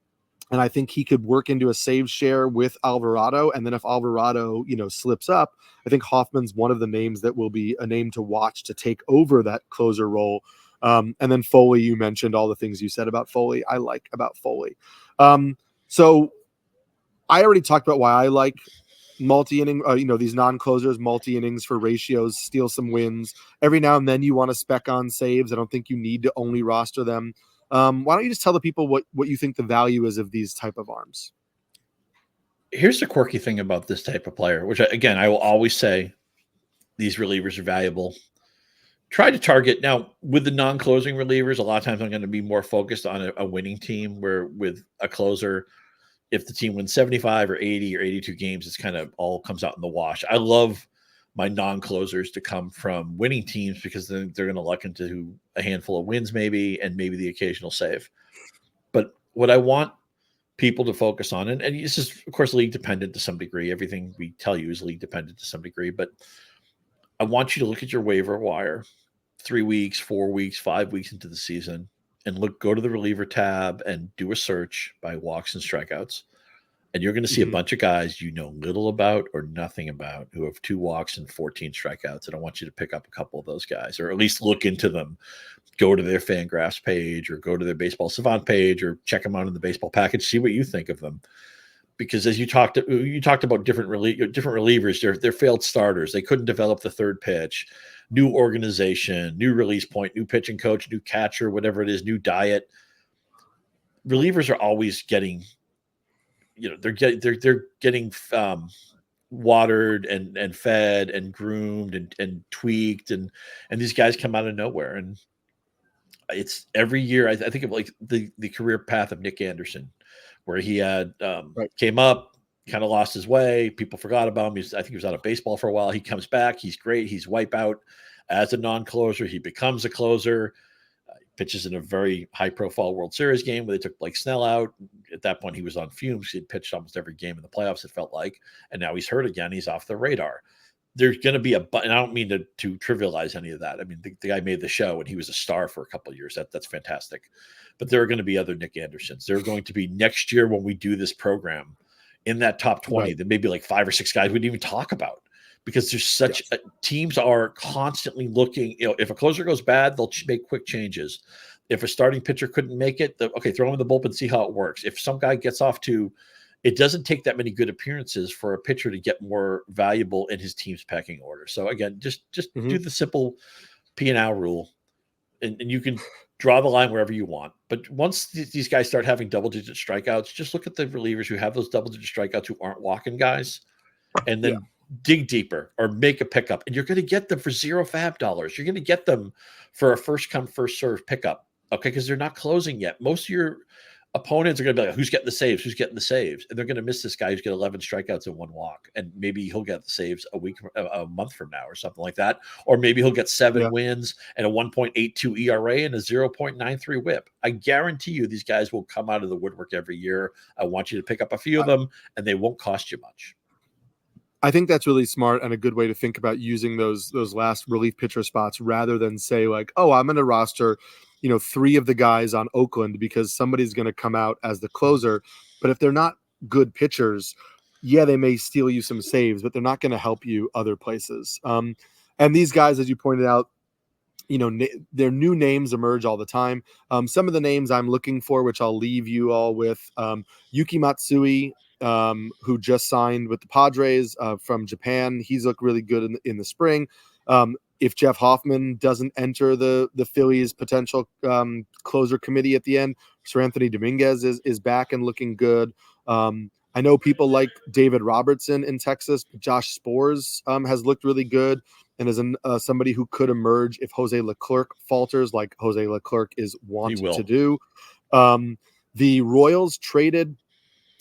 I think he could work into a save share with Alvarado. And then if Alvarado, slips up, I think Hoffman's one of the names that will be a name to watch to take over that closer role. And then Foley, you mentioned all the things you said about Foley. I like about Foley. So I already talked about why I like multi-inning, these non-closers, multi-innings for ratios, steal some wins. Every now and then you want to spec on saves. I don't think you need to only roster them. Why don't you just tell the people what you think the value is of these type of arms? Here's the quirky thing about this type of player, which again, I will always say these relievers are valuable. Try to target now with the non-closing relievers. A lot of times I'm going to be more focused on a winning team, where with a closer, if the team wins 75 or 80 or 82 games, it's kind of all comes out in the wash. I love my non-closers to come from winning teams because then they're going to luck into a handful of wins maybe, and maybe the occasional save. But what I want people to focus on, and this is, of course, league dependent to some degree. Everything we tell you is league dependent to some degree, but I want you to look at your waiver wire 3 weeks, 4 weeks, 5 weeks into the season and go to the reliever tab and do a search by walks and strikeouts And you're going to see a Mhm. bunch of guys you know little about or nothing about who have 2 walks and 14 strikeouts. And I want you to pick up a couple of those guys, or at least look into them. Go to their Fangraphs page, or go to their Baseball Savant page, or check them out in the baseball package. See what you think of them. Because as you talked about different relievers, they're failed starters. They couldn't develop the third pitch. New organization, new release point, new pitching coach, new catcher, whatever it is, new diet. Relievers are always getting, they're getting watered and fed and groomed and tweaked, and these guys come out of nowhere. And it's every year. I think of like the career path of Nick Anderson, where he had Right. came up, kind of lost his way. People forgot about him. I think he was out of baseball for a while. He comes back. He's great. He's wipeout as a non-closer. He becomes a closer. Pitches in a very high-profile World Series game where they took Blake Snell out. At that point, he was on fumes. He'd pitched almost every game in the playoffs, it felt like. And now he's hurt again. He's off the radar. There's going to be and I don't mean to trivialize any of that. I mean, the guy made the show and he was a star for a couple of years. That's fantastic. But there are going to be other Nick Andersons. There are going to be next year when we do this program in that top 20, Right. there may be like 5 or 6 guys we didn't even talk about, because there's such teams are constantly looking. If a closer goes bad, they'll make quick changes. If a starting pitcher couldn't make it, throw him in the bullpen, see how it works. If some guy gets off to, it doesn't take that many good appearances for a pitcher to get more valuable in his team's pecking order. So again, just do the simple Pianow rule, and you can draw the line wherever you want. But once these guys start having double-digit strikeouts, just look at the relievers who have those double-digit strikeouts who aren't walking guys, and then dig deeper or make a pickup. And you're going to get them for $0 fab dollars. You're going to get them for a first-come, first-served pickup, okay, because they're not closing yet. Most of your opponents are going to be like, who's getting the saves? Who's getting the saves? And they're going to miss this guy who's got 11 strikeouts and 1 walk. And maybe he'll get the saves a month from now or something like that. Or maybe he'll get 7 wins and a 1.82 ERA and a 0.93 whip. I guarantee you these guys will come out of the woodwork every year. I want you to pick up a few of them, and they won't cost you much. I think that's really smart and a good way to think about using those last relief pitcher spots, rather than say like, oh, I'm going to roster 3 of the guys on Oakland because somebody's going to come out as the closer. But if they're not good pitchers, they may steal you some saves, but they're not going to help you other places. And these guys, as you pointed out, their new names emerge all the time. Some of the names I'm looking for, which I'll leave you all with, Yuki Matsui, who just signed with the Padres from Japan. He's looked really good in the spring. If Jeff Hoffman doesn't enter the Phillies potential closer committee at the end, Sir Anthony Dominguez is back and looking good. I know people like David Robertson in Texas. Josh Spores has looked really good and is somebody who could emerge if Jose Leclerc falters, like Jose Leclerc is wanting to do. The Royals traded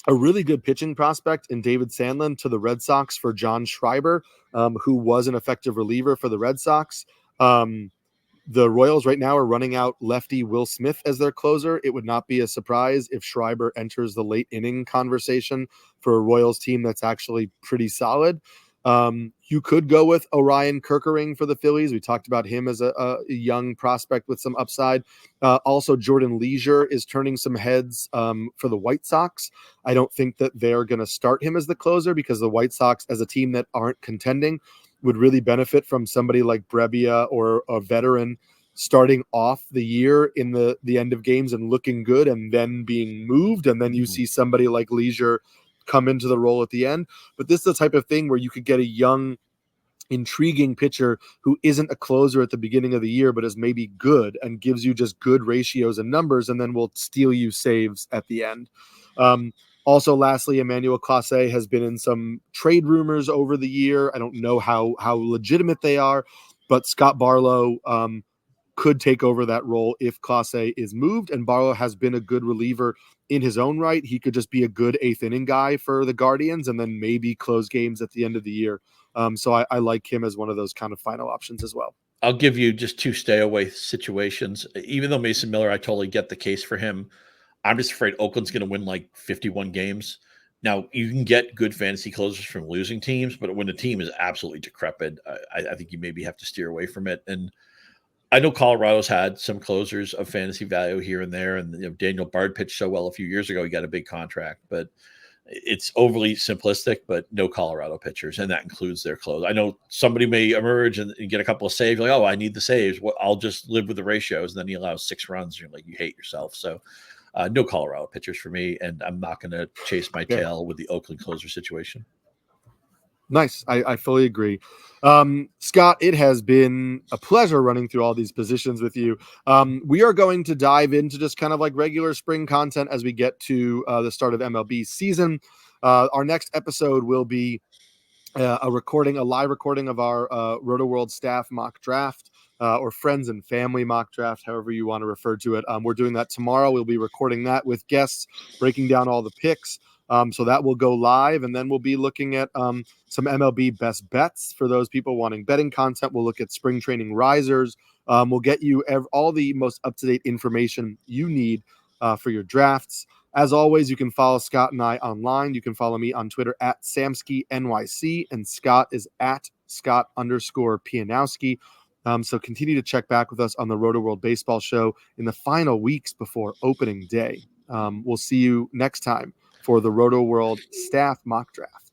a really good pitching prospect in David Sandlin to the Red Sox for John Schreiber, who was an effective reliever for the Red Sox. The Royals right now are running out lefty Will Smith as their closer. It would not be a surprise if Schreiber enters the late inning conversation for a Royals team that's actually pretty solid. You could go with Orion Kerkering for the Phillies. We talked about him as a young prospect with some upside. Also, Jordan Leisure is turning some heads for the White Sox. I don't think that they're going to start him as the closer because the White Sox, as a team that aren't contending, would really benefit from somebody like Brebbia or a veteran starting off the year in the end of games and looking good and then being moved. And then you see somebody like Leisure come into the role at the end. But this is the type of thing where you could get a young, intriguing pitcher who isn't a closer at the beginning of the year, but is maybe good and gives you just good ratios and numbers, and then will steal you saves at the end. Also, lastly, Emmanuel Clase has been in some trade rumors over the year. I don't know how legitimate they are, but Scott Barlow could take over that role if Clase is moved, and Barlow has been a good reliever in his own right. He could just be a good 8th inning guy for the Guardians and then maybe close games at the end of the year. So I like him as one of those kind of final options as well. I'll give you just 2 stay away situations. Even though Mason Miller, I totally get the case for him. I'm just afraid Oakland's going to win like 51 games. Now, you can get good fantasy closers from losing teams, but when a team is absolutely decrepit, I think you maybe have to steer away from it. And I know Colorado's had some closers of fantasy value here and there, and Daniel Bard pitched so well a few years ago, he got a big contract. But it's overly simplistic, but no Colorado pitchers, and that includes their close. I know somebody may emerge and get a couple of saves, like, oh, I need the saves. Well, I'll just live with the ratios. And then he allows 6 runs. You're like, you hate yourself. So no Colorado pitchers for me, and I'm not going to chase my tail with the Oakland closer situation. Nice. I fully agree. Scott, it has been a pleasure running through all these positions with you. We are going to dive into just kind of like regular spring content as we get to the start of MLB season. Our next episode will be a live recording of our Rotoworld staff mock draft, or friends and family mock draft, however you want to refer to it. We're doing that tomorrow. We'll be recording that with guests, breaking down all the picks. So that will go live, and then we'll be looking at some MLB best bets for those people wanting betting content. We'll look at spring training risers. We'll get you all the most up-to-date information you need for your drafts. As always, you can follow Scott and I online. You can follow me on Twitter at SamskiNYC, and Scott is at Scott_Pianowski. So continue to check back with us on the Rotoworld Baseball Show in the final weeks before opening day. We'll see you next time for the Rotoworld staff mock draft.